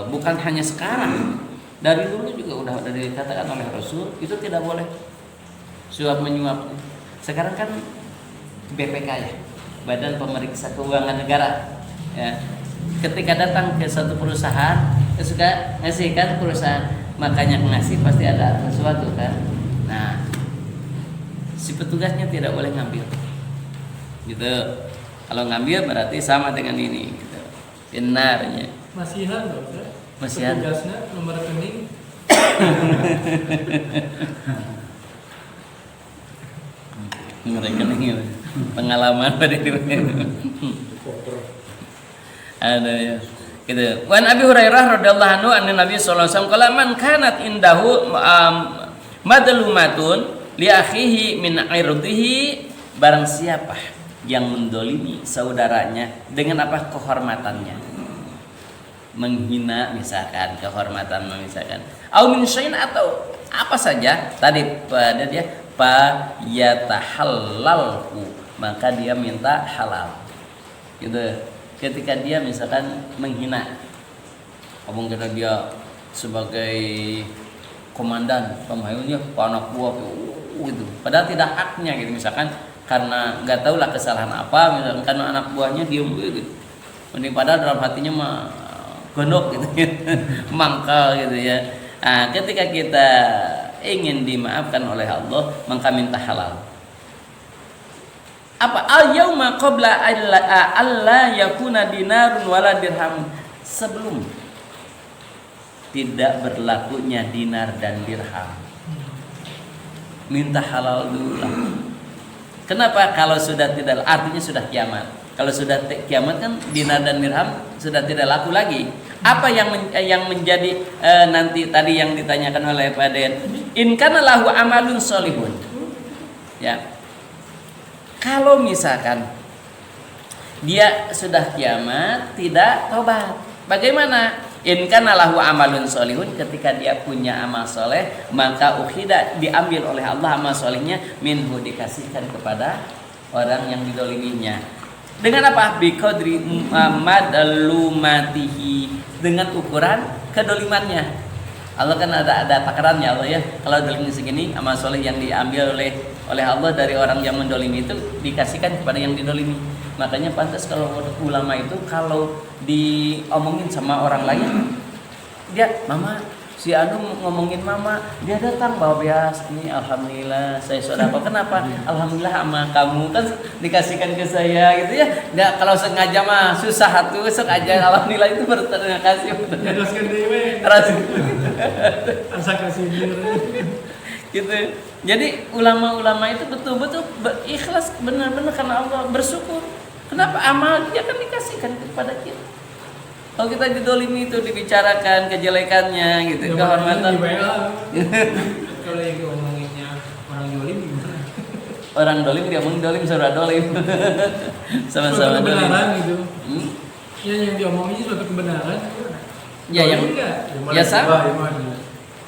bukan hanya sekarang, dari dulu juga udah dikatakan oleh Rasul, itu tidak boleh suap menyuap. Sekarang kan BPK ya, Badan Pemeriksa Keuangan Negara ya, ketika datang ke satu perusahaan, suka ngasih kan perusahaan, makanya ngasih pasti ada sesuatu kan. Nah, si petugasnya tidak boleh ngambil gitu. Kalau ngambil berarti sama dengan ini gitu. Benarnya Masihan loh, masihan. Petugasnya nomor rekening. Rekening pengalaman pada diri. Ada ya. Gitu. Wan Abi Hurairah radhiyallahu anhu anna Nabi sallallahu alaihi wasallam qala man kanat indahu madlumatun li akhihi min irdihi, barang siapa yang mendolimi saudaranya dengan apa? Kehormatannya. Menghina misalkan, kehormatan misalkan, au min syai'in, atau apa saja tadi pada dia fa yatahallalhu, maka dia minta halal gitu. Ketika dia misalkan menghina, ngomong kira dia sebagai komandan pemainnya anak buah gitu, padahal tidak haknya gitu, misalkan karena nggak tahu lah kesalahan apa, misalkan karena anak buahnya diem gitu, padahal dalam hatinya mah gondok gitu, mangkal gitu ya. Nah, ketika kita ingin dimaafkan oleh Allah, maka minta halal. Apa? Al-yauma qabla alla yakuna dinarun wala dirham, sebelum tidak berlakunya dinar dan dirham, minta halal dulu lah. Kenapa? Kalau sudah tidak, artinya sudah kiamat. Kalau sudah kiamat kan dinar dan dirham sudah tidak laku lagi. Apa yang menjadi nanti tadi yang ditanyakan oleh Pak Den, in kana lahu amalun sholihun. Ya. Kalau misalkan dia sudah kiamat tidak tobat, bagaimana? In kana lahu amalun sholihun, ketika dia punya amal soleh, maka ukhida, diambil oleh Allah amal solehnya, minhu, dikasihkan kepada orang yang didoliminya. Dengan apa? Biqadri madlumatihi, dengan ukuran kedolimannya. Allah kan ada takarannya Allah ya. Kalau dolimnya segini, amal soleh yang diambil oleh Allah dari orang yang mendolimi itu dikasihkan kepada yang didolimi. Makanya pantas kalau ulama itu kalau diomongin sama orang lain, dia mama, si Anu ngomongin mama, dia datang bawa bias, ini alhamdulillah saya sedekah. Kenapa? Alhamdulillah sama kamu kan dikasihkan ke saya gitu ya. Nggak, kalau sengaja mah susah atuh, sok aja alhamdulillah itu berterima kasih. Jelaskan dewe. Asa kasih Gitu. Jadi ulama-ulama itu betul-betul berikhlas benar-benar karena Allah, bersyukur. Kenapa? Amal dia kan dikasihkan kepada kita. Kalau kita didolimi itu dibicarakan kejelekannya gitu, ya, kehormatan. Kalau yang ngomonginnya orang dolim gimana? Orang dolim dia ngomong dolim, saudara dolim. Sama-sama dolim. Kebenaran gitu. Ya yang diomongin suatu kebenaran. Ya yang ya sama.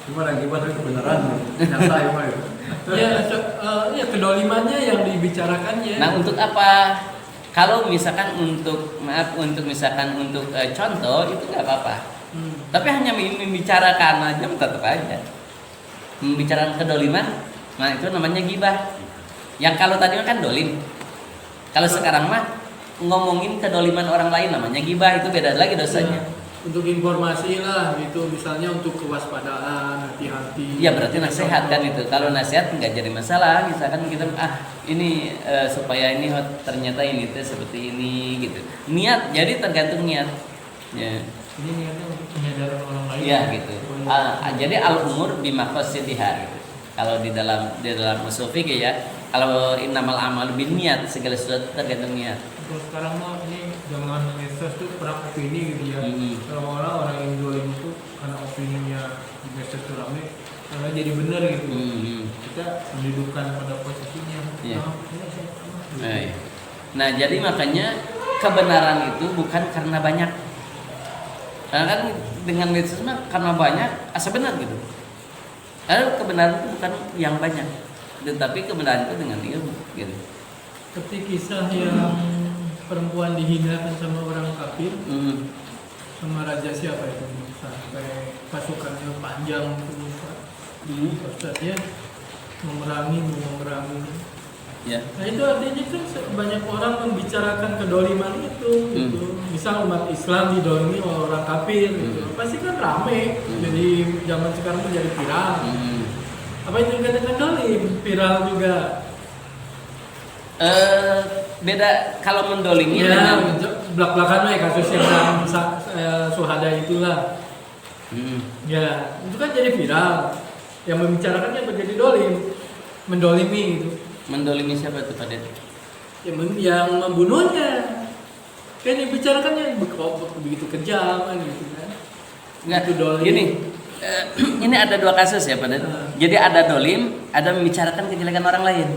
Gimana itu kebenaran? Nyata Ya kedolimannya yang dibicarakannya. Nah, untuk apa? Kalau misalkan untuk contoh itu nggak apa-apa. Tapi hanya membicarakan aja tetap aja. Membicarakan kedoliman, nah itu namanya gibah. Yang kalau tadi kan dolim. Kalau sekarang mah ngomongin kedoliman orang lain namanya gibah, itu beda lagi dosanya. Untuk informasi lah gitu, misalnya untuk kewaspadaan, hati-hati. Iya berarti nasihat kan itu. Kalau nasihat nggak jadi masalah. Misalkan kita ini supaya ini ternyata ini tuh seperti ini gitu. Niat, jadi tergantung niat. Ya. Ini niatnya untuk menyadarkan orang lain. Iya gitu. Jadi al umur bimaqasidiha gitu. Kalau di dalam usul fikih ya, kalau innamal a'malu binniyat, segala sesuatu tergantung niat. Kalau sekarang mah ini zaman medsos tuh perang opini gitu ya. Kalau orang yang jual itu karena opininya di medsos tuh rame, karena jadi benar gitu. Kita mendudukkan pada posisinya. Iya. Gitu. Nah, jadi makanya kebenaran itu bukan karena banyak. Karena kan dengan medsos mah karena banyak asa benar gitu. Karena kebenaran itu bukan yang banyak, tetapi kebenaran itu dengan ilmu gitu. Seperti kisah yang perempuan dihinakan sama orang kafir, sama raja siapa itu, sampai pasukannya panjang itu, Ustaznya memerangi. Ya. Nah itu artinya kan banyak orang membicarakan kedoliman itu, gitu. Misal umat Islam didolimi oleh orang kafir, gitu. Pasti kan rame. Jadi zaman sekarang menjadi viral. Apa itu dikatakan dolim? Viral juga. Beda kalau mendolimi Ya, belak-belakan ya kasus yang suhada itulah. Ya, itu kan jadi viral. Yang membicarakannya menjadi dolim, mendolimi itu. Mendolimi siapa tuh Pak Det? Yang membunuhnya. Kan dibicarakannya begitu kejam kan gitu kan. Enggak, Itu dolim. gini. Ini ada dua kasus ya Pak Det. Jadi ada dolim, ada membicarakan kejelekan orang lain.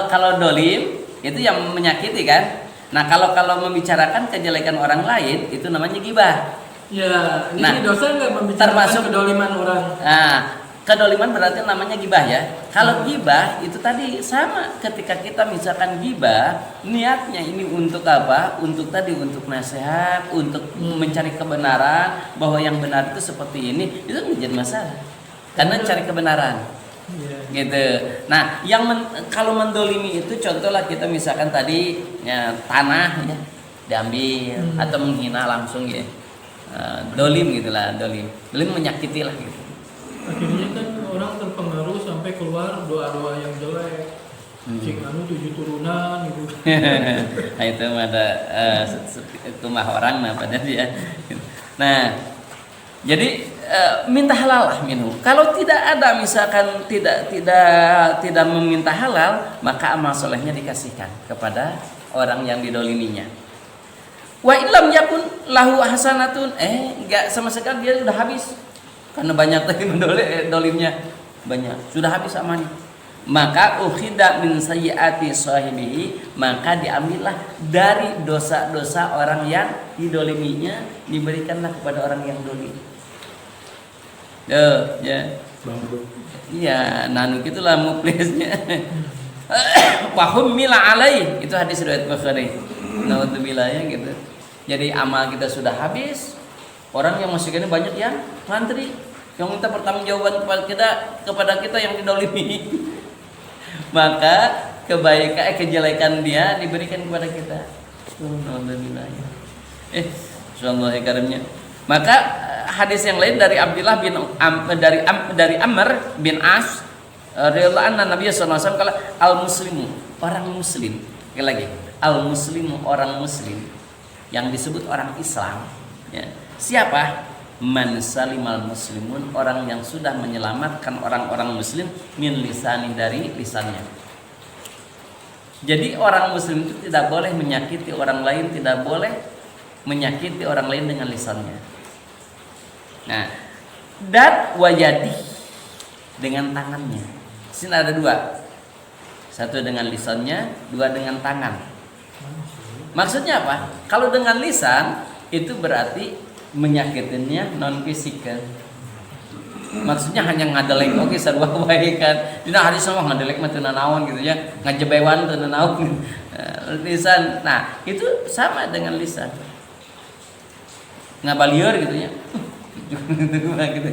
Kalau dolim itu yang menyakiti kan. Nah kalau membicarakan kejelekan orang lain itu namanya gibah. Ya, ini dosa nggak membicarakan termasuk kedoliman orang? Nah, kedoliman berarti namanya gibah ya. Kalau gibah itu tadi sama, ketika kita misalkan gibah, niatnya ini untuk apa? Untuk nasihat, untuk mencari kebenaran, bahwa yang benar itu seperti ini, itu menjadi masalah. Karena cari kebenaran. Gitu. Nah, kalau mendolimi itu contohlah kita misalkan tadi ya, tanah ya diambil atau menghina langsung ya. Dolim gitulah, dolim menyakiti lah gitu. Akhirnya kan orang terpengaruh sampai keluar doa-doa yang jelek. Cing anu 7 turunan gitu. Nah itu ada rumah orang nah pada dia. Nah, jadi minta halal lah minum. Kalau tidak ada misalkan tidak meminta halal, maka amal solehnya dikasihkan kepada orang yang didoliminya. Wa illam yakun lahu hasanatun, enggak sama sekali dia sudah habis. Karena banyak tadi dolimnya banyak, sudah habis amalnya. Maka ukhida min sayyiati sahibihi, maka diambillah dari dosa-dosa orang yang didoliminya, diberikanlah kepada orang yang dolim. Ya. Iya, nanu gitulah muflisnya. Wa hummila alai, itu hadis riwayat Bukhari. Naudzubillah ya gitu. Jadi amal kita sudah habis. Orang yang masih gini banyak yang ngantri, yang minta pertanggungjawaban kepada kita yang didolimi. Maka kejelekan dia diberikan kepada kita. Alhamdulillah. Insyaallah karimnya. Maka hadis yang lain dari Abdullah bin dari Amr bin As radhiyallahu anhu, Nabi sallallahu alaihi wasallam kala al muslimu, orang muslim. Sekali lagi, al muslimu, orang muslim yang disebut orang Islam ya. Siapa? Man salimal muslimun, orang yang sudah menyelamatkan orang-orang muslim min lisani, dari lisannya. Jadi orang muslim itu tidak boleh menyakiti orang lain, tidak boleh menyakiti orang lain dengan lisannya. Nah, dan wajadi, dengan tangannya. Sini ada dua. Satu dengan lisannya, dua dengan tangan. Maksudnya apa? Kalau dengan lisan itu berarti menyakitinya non fisikal. Maksudnya hanya ngadelek oke sarua wae kan. Dina hadis mah ngadelek mah teu nanaon gitu ya. Ngajebewan teu nanaon. Lisan. Nah, itu sama dengan lisan. Ngabalieur gitu ya. Gitu.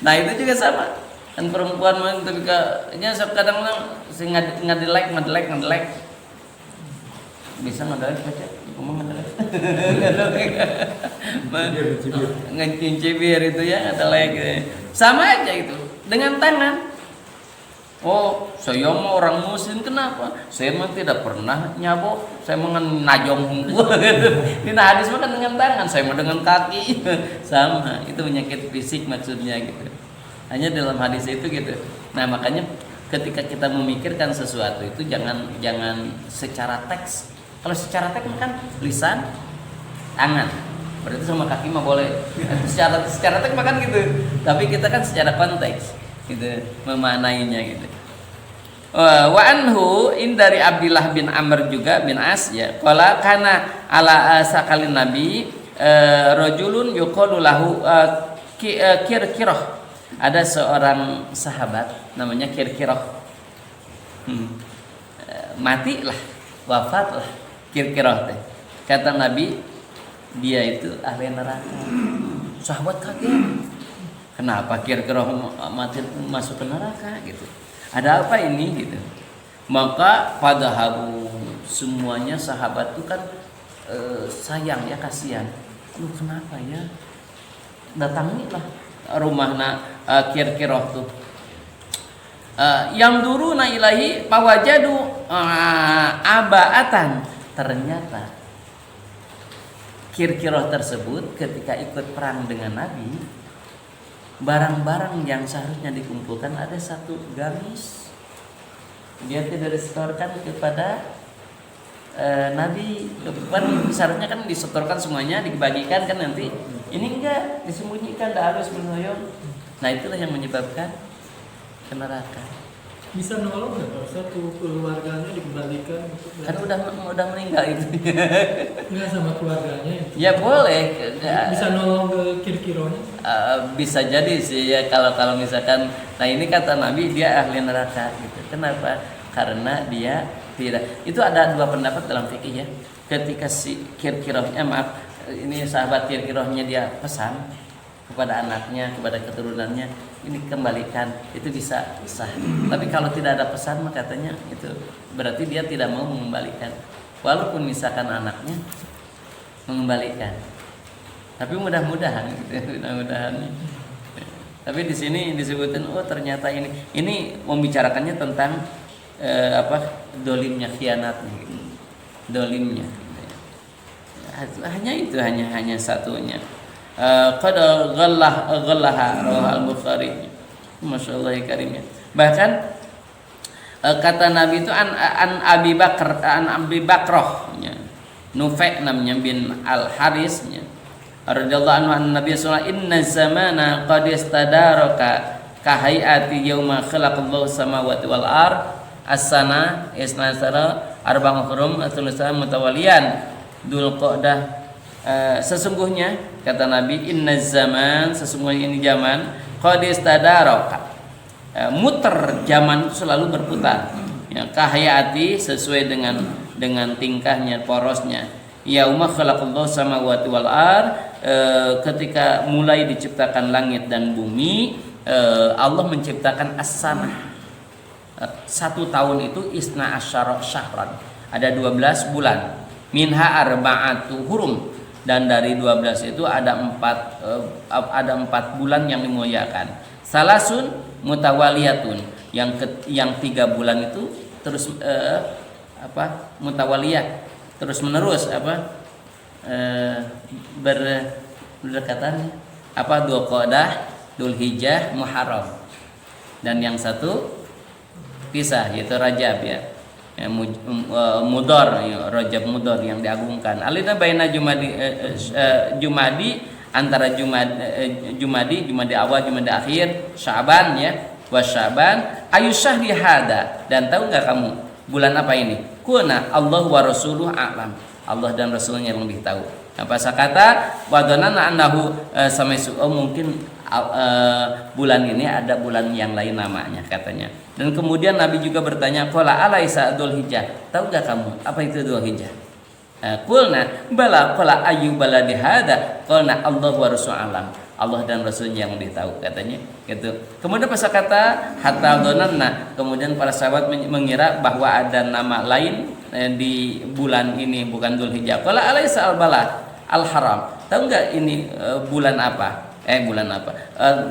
Nah, itu juga sama. Kan perempuan mah ketika nya kadang-kadang ngadelek. bisa ngadalek baca ngomong ngadalek Cibir. ngencibir itu ya ngadalek sama aja itu dengan tangan. Oh, saya mau orang muslim, kenapa? Saya mah tidak pernah nyabok, saya mah najong hungku. Ini hadis mah kan dengan tangan, saya mah dengan kaki. Sama, itu penyakit fisik maksudnya gitu. Hanya dalam hadis itu gitu. Nah, makanya ketika kita memikirkan sesuatu itu jangan secara teks. Kalau secara teks kan lisan, tangan. Berarti sama kaki mah boleh. Secara teks makan gitu. Tapi kita kan secara konteks gitu memaknainya gitu. Wa anhu dari Abdullah bin Amr juga bin As ya. Qala kana ala sakalin nabi rajulun yuqalu lahu Kirkirah. Ada seorang sahabat namanya Kirkirah. Matilah, wafatlah Kirkirah teh. Kata Nabi dia itu ahli neraka. Sahabat kaget. Kenapa Kirkirah mati masuk ke neraka gitu? Ada apa ini gitu? Maka pada habu semuanya sahabat itu kan sayang ya, kasihan. Lu kenapa ya? Datangilah rumahna Kirkirah tuh. Yang duruna ilahi pawajadu abaatan. Ternyata Kirkirah tersebut ketika ikut perang dengan Nabi, barang-barang yang seharusnya dikumpulkan ada satu gamis, dia tidak disetorkan kepada Nabi. Seharusnya kan disetorkan semuanya, dibagikan kan nanti. Ini enggak, disembunyikan, dah harus bernoyong. Nah itulah yang menyebabkan ke neraka. Bisa nolong nggak kalau satu keluarganya dikembalikan Kan udah meninggal itu. nggak sama keluarganya itu. Ya boleh. Bisa nolong ke Kirkirohnya. Bisa jadi sih ya kalau misalkan. Nah ini kata Nabi dia ahli neraka gitu. Kenapa? Karena dia tidak. Itu ada dua pendapat dalam fikih ya. Ketika si Kirkirohnya ini sahabat Kirkirohnya dia pesan kepada anaknya, kepada keturunannya, ini kembalikan, itu bisa sah. Tapi kalau tidak ada pesan maka katanya itu berarti dia tidak mau mengembalikan, walaupun misalkan anaknya mengembalikan. Tapi mudah-mudahan gitu, mudah-mudahan. Tapi di sini disebutkan ternyata ini membicarakannya tentang dolimnya, khianatnya, gitu. Dolimnya. Hanya satunya. Qad ghallaha rawahul Bukhari. Masyaallah ya karimnya. Bahkan kata Nabi itu an Abi Bakrah ya. Nufai namanya bin Al Harisnya. Radhiyallahu anhu Nabi sallallahu alaihi wasallam inna zamana qad istadaraka ka hayati yauma khalaqallahu samawati wal ard as-sana isnasara arba'u hurum atulusan mutawaliyan Dzulqa'dah. Sesungguhnya kata Nabi inna zaman, sesungguhnya ini zaman qad istadaraka, muter zaman itu selalu berputar ya, kahayati sesuai dengan tingkahnya, porosnya. Yauma khalaqallahu samawati wal ard, ketika mulai diciptakan langit dan bumi, Allah menciptakan as-sanah. 1 tahun itu isna asyara syahran, ada 12 bulan. Minha arba'atu hurum, dan dari 12 itu ada 4 bulan yang dimuliakan. Salasun mutawaliyatun, yang 3 bulan itu terus mutawaliyah, terus menerus berdekatan Dzulqa'dah, Dzulhijjah, Muharram. Dan yang satu pisah yaitu Rajab ya. Mudhar ya, Rajab Mudhar yang diagungkan. Alina baina Jumadi antara Jumadi awal, Jumadi akhir, Sya'ban ya, wa Sya'ban ayu syahri hada. Dan tahu enggak kamu bulan apa ini? Kuna Allah wa rasuluhu a'lam. Allah dan Rasulnya yang lebih tahu. Apa kata wadonana annahu mungkin bulan ini ada bulan yang lain namanya katanya. Dan kemudian Nabi juga bertanya, qala alaisa Dzulhijjah, tahu enggak kamu apa itu Dzulhijjah? Qulna bala, qala ayu baladi hada, qulna Allah wa rasul alam. Allah dan Rasulnya yang lebih tahu katanya gitu. Kemudian pas kata hatta dhananna, kemudian para sahabat mengira bahwa ada nama lain di bulan ini bukan Dzulhijjah. Qala alaysa al-balad al-haram. Tahu nggak ini bulan apa?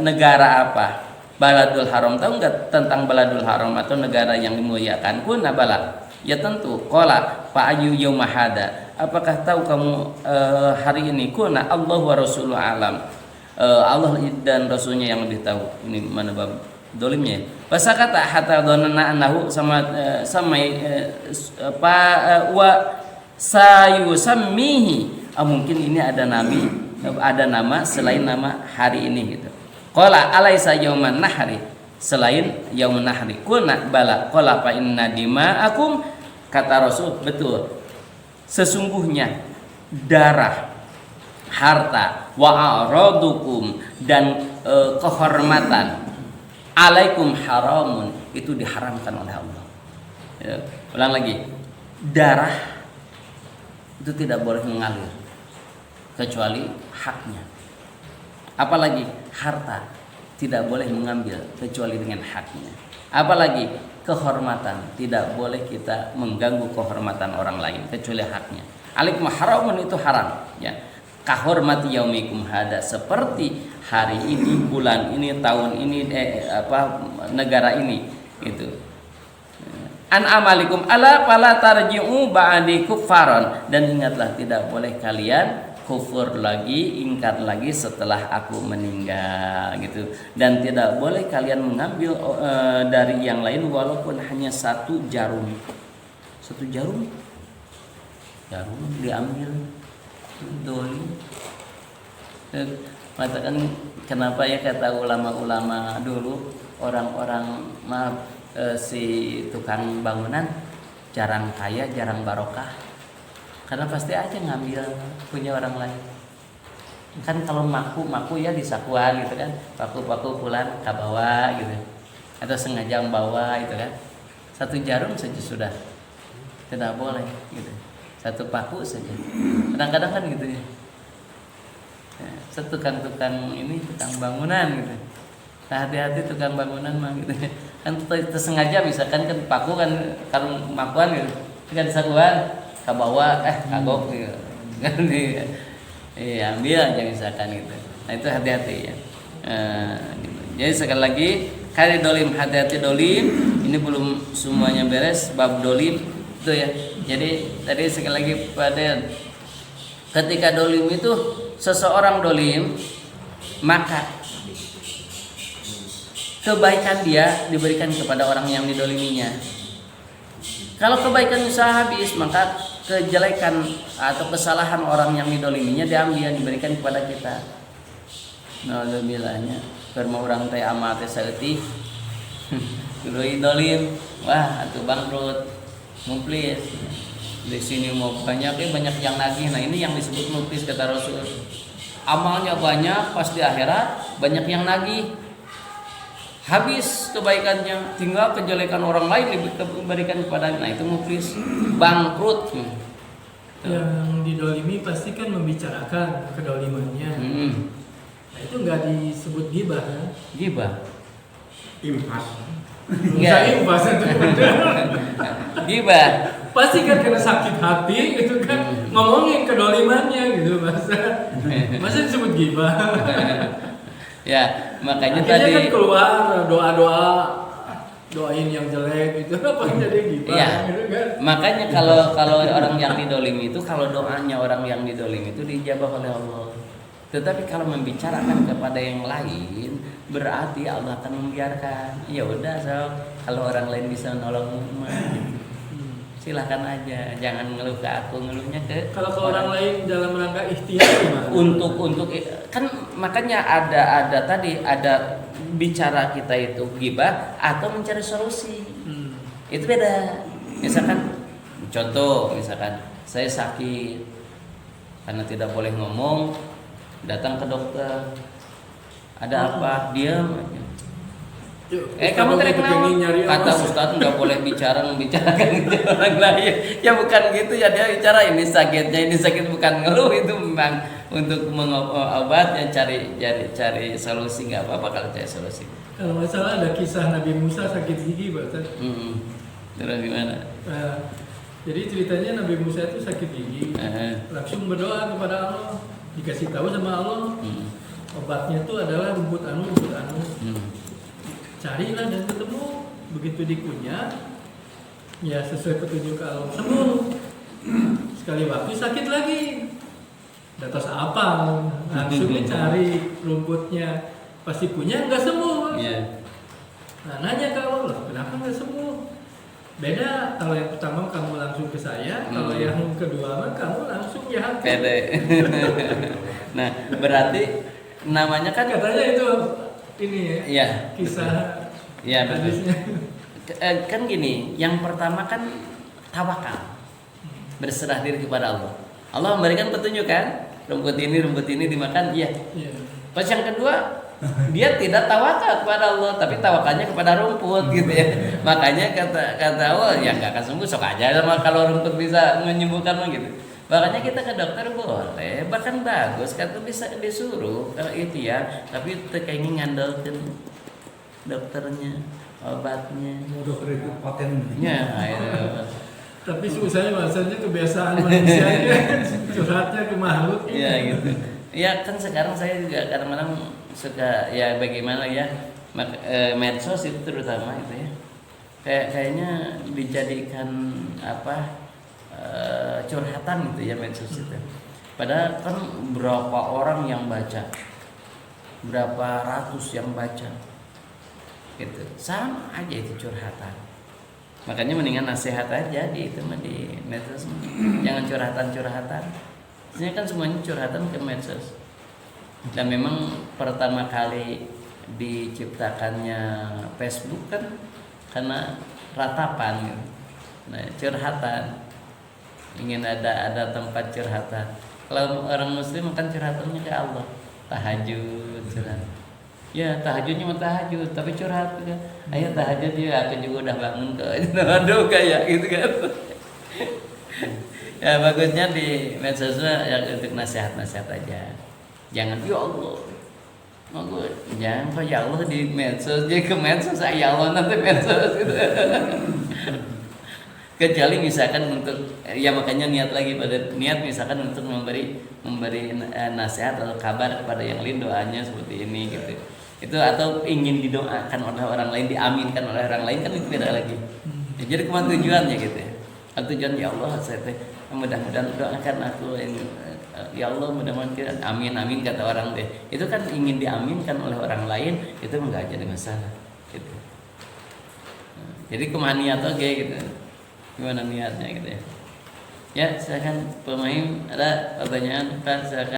Negara apa? Baladul Haram. Tahu nggak tentang Baladul Haram atau negara yang dimuliakan? Kuna balad. Ya tentu. Qala fa ayu yauma hada. Apakah tahu kamu hari ini? Kuna Allah wa rasuluhu alam. Allah dan Rasulnya yang lebih tahu. Ini mana bab dolimnya? Fasakata hatta dhanna annahu sama wa sayusammihi. Mungkin ini ada nama selain nama hari ini gitu. Qala alaysa yauman nahri, selain yaumun nahri. Qulna bala. Qala fa inna dima'akum, kata Rasul, betul. Sesungguhnya darah, harta, wa a'radukum, dan kehormatan, alaikum haramun, itu diharamkan oleh Allah. Ya, ulang lagi. Darah itu tidak boleh mengalir kecuali haknya. Apalagi harta tidak boleh mengambil kecuali dengan haknya. Apalagi kehormatan, tidak boleh kita mengganggu kehormatan orang lain kecuali haknya. Alaikum haramun, itu haram ya. Kahormati yaumikum hada, seperti hari ini, bulan ini, tahun ini, negara ini itu. An amalikum ala fala tarji'u ba'di kuffaran, dan ingatlah tidak boleh kalian kufur lagi, ingkar lagi setelah aku meninggal gitu. Dan tidak boleh kalian mengambil dari yang lain walaupun hanya satu jarum. Satu jarum diambil, dolim. Mengatakan kenapa ya, kata ulama-ulama dulu, orang-orang si tukang bangunan jarang kaya, jarang barokah. Karena pasti aja ngambil punya orang lain. Kan kalau maku ya disakuan gitu kan, paku pulang ke bawah gitu, atau sengaja membawa gitu kan. Satu jarum saja sudah tidak boleh gitu, satu paku saja. Kadang-kadang kan gitu ya. Setukang-tukang ini tukang bangunan gitu. Nah, hati-hati tukang bangunan mah gitu. Kan tersengaja misalkan kan paku kan kalau makuan gitu, kan disakuan ke bawah kagok gitu. Kan ambil aja misalkan gitu. Nah, itu hati-hati ya. Gitu. Jadi sekali lagi, kali dolim, hati-hati dolim. Ini belum semuanya beres bab dolim itu ya. Jadi tadi sekali lagi pada ketika dolim itu seseorang dolim, maka kebaikan dia diberikan kepada orang yang didoliminya. Kalau kebaikan usaha habis, maka kejelekan atau kesalahan orang yang didoliminya diambil, diberikan kepada kita. Naudzubillahnya, karena orang teh amat saeutik dulu dolim, wah atuh bangkrut, muflis. Di sini mau banyak yang nagih. Nah, ini yang disebut muflis kata Rasul. Amalnya banyak, pas di akhirat banyak yang nagih. Habis kebaikannya, tinggal kejelekan orang lain diberikan kepada. Nah, itu muflis, bangkrut. Yang didolimi pasti kan membicarakan kedolimannya. Nah, itu nggak disebut ghibah kan? Ghibah. Impas. Enggak impas itu. Ghibah. Pasti kan kena sakit hati gitu kan, ngomongin kedolimannya gitu, masa disebut ghibah. Ya, makanya akhirnya tadi kan keluar doain yang jelek itu apa jadi ghibah ya, gitu kan. makanya kalau orang yang didolimi itu, kalau doanya orang yang didolimi itu dijabah oleh Allah. Tetapi kalau membicarakan kepada yang lain, berarti Allah akan membiarkan. Ya udah, kalau orang lain bisa nolongmu, silahkan aja, jangan ngeluh ke aku, ngeluhnya ke kalau ke orang lain dalam rangka ikhtiar gimana? Untuk kan makanya ada bicara kita itu ghibah atau mencari solusi. Itu beda. Misalkan contoh, saya sakit karena tidak boleh ngomong, datang ke dokter. Ada apa? Diam aja. Kamu tadi kenapa? Kata Ustadz nggak boleh membicarakan orang lain. Ya bukan gitu ya, dia bicara ini sakit bukan ngeluh, itu memang untuk mengobat ya, cari solusi. Nggak apa-apa kalau cari solusi. Kalau nggak salah ada kisah Nabi Musa sakit gigi, Pak. Terus gimana? Jadi ceritanya Nabi Musa itu sakit gigi, langsung berdoa kepada Allah, dikasih tahu sama Allah, obatnya itu adalah rumput anu. Carilah dan ketemu, begitu dikunyah, ya sesuai petunjuk Allah sembuh. Sekali waktu sakit lagi, datos apa? Langsung cari rumputnya, pasti punya nggak sembuh. Nah, nanya ke Allah, kenapa nggak sembuh? Beda kalau yang pertama kamu langsung ke saya, kalau yang kedua mah kamu langsung ya. Pede. Nah, berarti namanya kan Katanya itu ini ya. Iya. Kisah. Iya, betul. hadisnya. Kan gini, yang pertama kan tawakal. Berserah diri kepada Allah. Allah memberikan petunjuk kan, rumput ini dimakan, iya. Iya. Pas yang kedua, dia tidak tawakal kepada Allah, tapi tawakalnya kepada rumput gitu ya. Makanya kata Allah, ya nggak akan sembuh, sok aja sama kalau rumput bisa menyembuhkan gitu. Makanya kita ke dokter boleh, bahkan bagus, kata bisa disuruh kalau itu ya. Tapi kayaknya ngandalkan dokternya, obatnya. Dokter itu paten. Ya, Tapi susahnya bahasanya kebiasaan manusia curhatnya ke makhluk. Iya gitu. Ya kan sekarang saya juga kadang-kadang suka ya bagaimana ya medsos itu terutama itu ya. Kayaknya dijadikan apa curhatan gitu ya medsos itu. Padahal kan berapa orang yang baca, berapa ratus yang baca, gitu. Sama aja itu curhatan. Makanya mendingan nasihat aja di itu mah di medsos. Jangan curhatan-curhatan. Ini kan semuanya curhatan ke medsos. Dan memang pertama kali diciptakannya Facebook kan karena ratapan gitu. Nah, curhatan. Ingin ada tempat curhatan. Kalau orang muslim kan curhatannya ke Allah. Tahajud, curhat. Ya, tahajudnya mau tahajud, tapi curhat kan. Ayo tahajud ya, aku juga udah bangun kok. Aduh kayak gitu kan. Ya bagusnya di medsosnya ya untuk nasihat-nasihat aja. Jangan ya Allah. Jangan kok ya Allah di medsos, jadi ke medsos ya Allah nanti medsos gitu. Kecuali misalkan untuk ya makanya niat lagi pada niat misalkan untuk memberi nasihat atau kabar kepada yang lain doanya seperti ini gitu. Itu atau ingin didoakan oleh orang lain, diaminkan oleh orang lain kan itu beda lagi. Ya, jadi kemana tujuannya gitu ya. Tujuan ya Allah saya teh mudah-mudahan doakan aku ini ya Allah mudah-mudahan amin kata orang teh. Itu kan ingin diaminkan oleh orang lain, itu enggak jadi masalah gitu. Jadi kemana niat oke gitu. Gimana niatnya gitu ya. Ya, silakan pemain ada pertanyaan Pak silakan.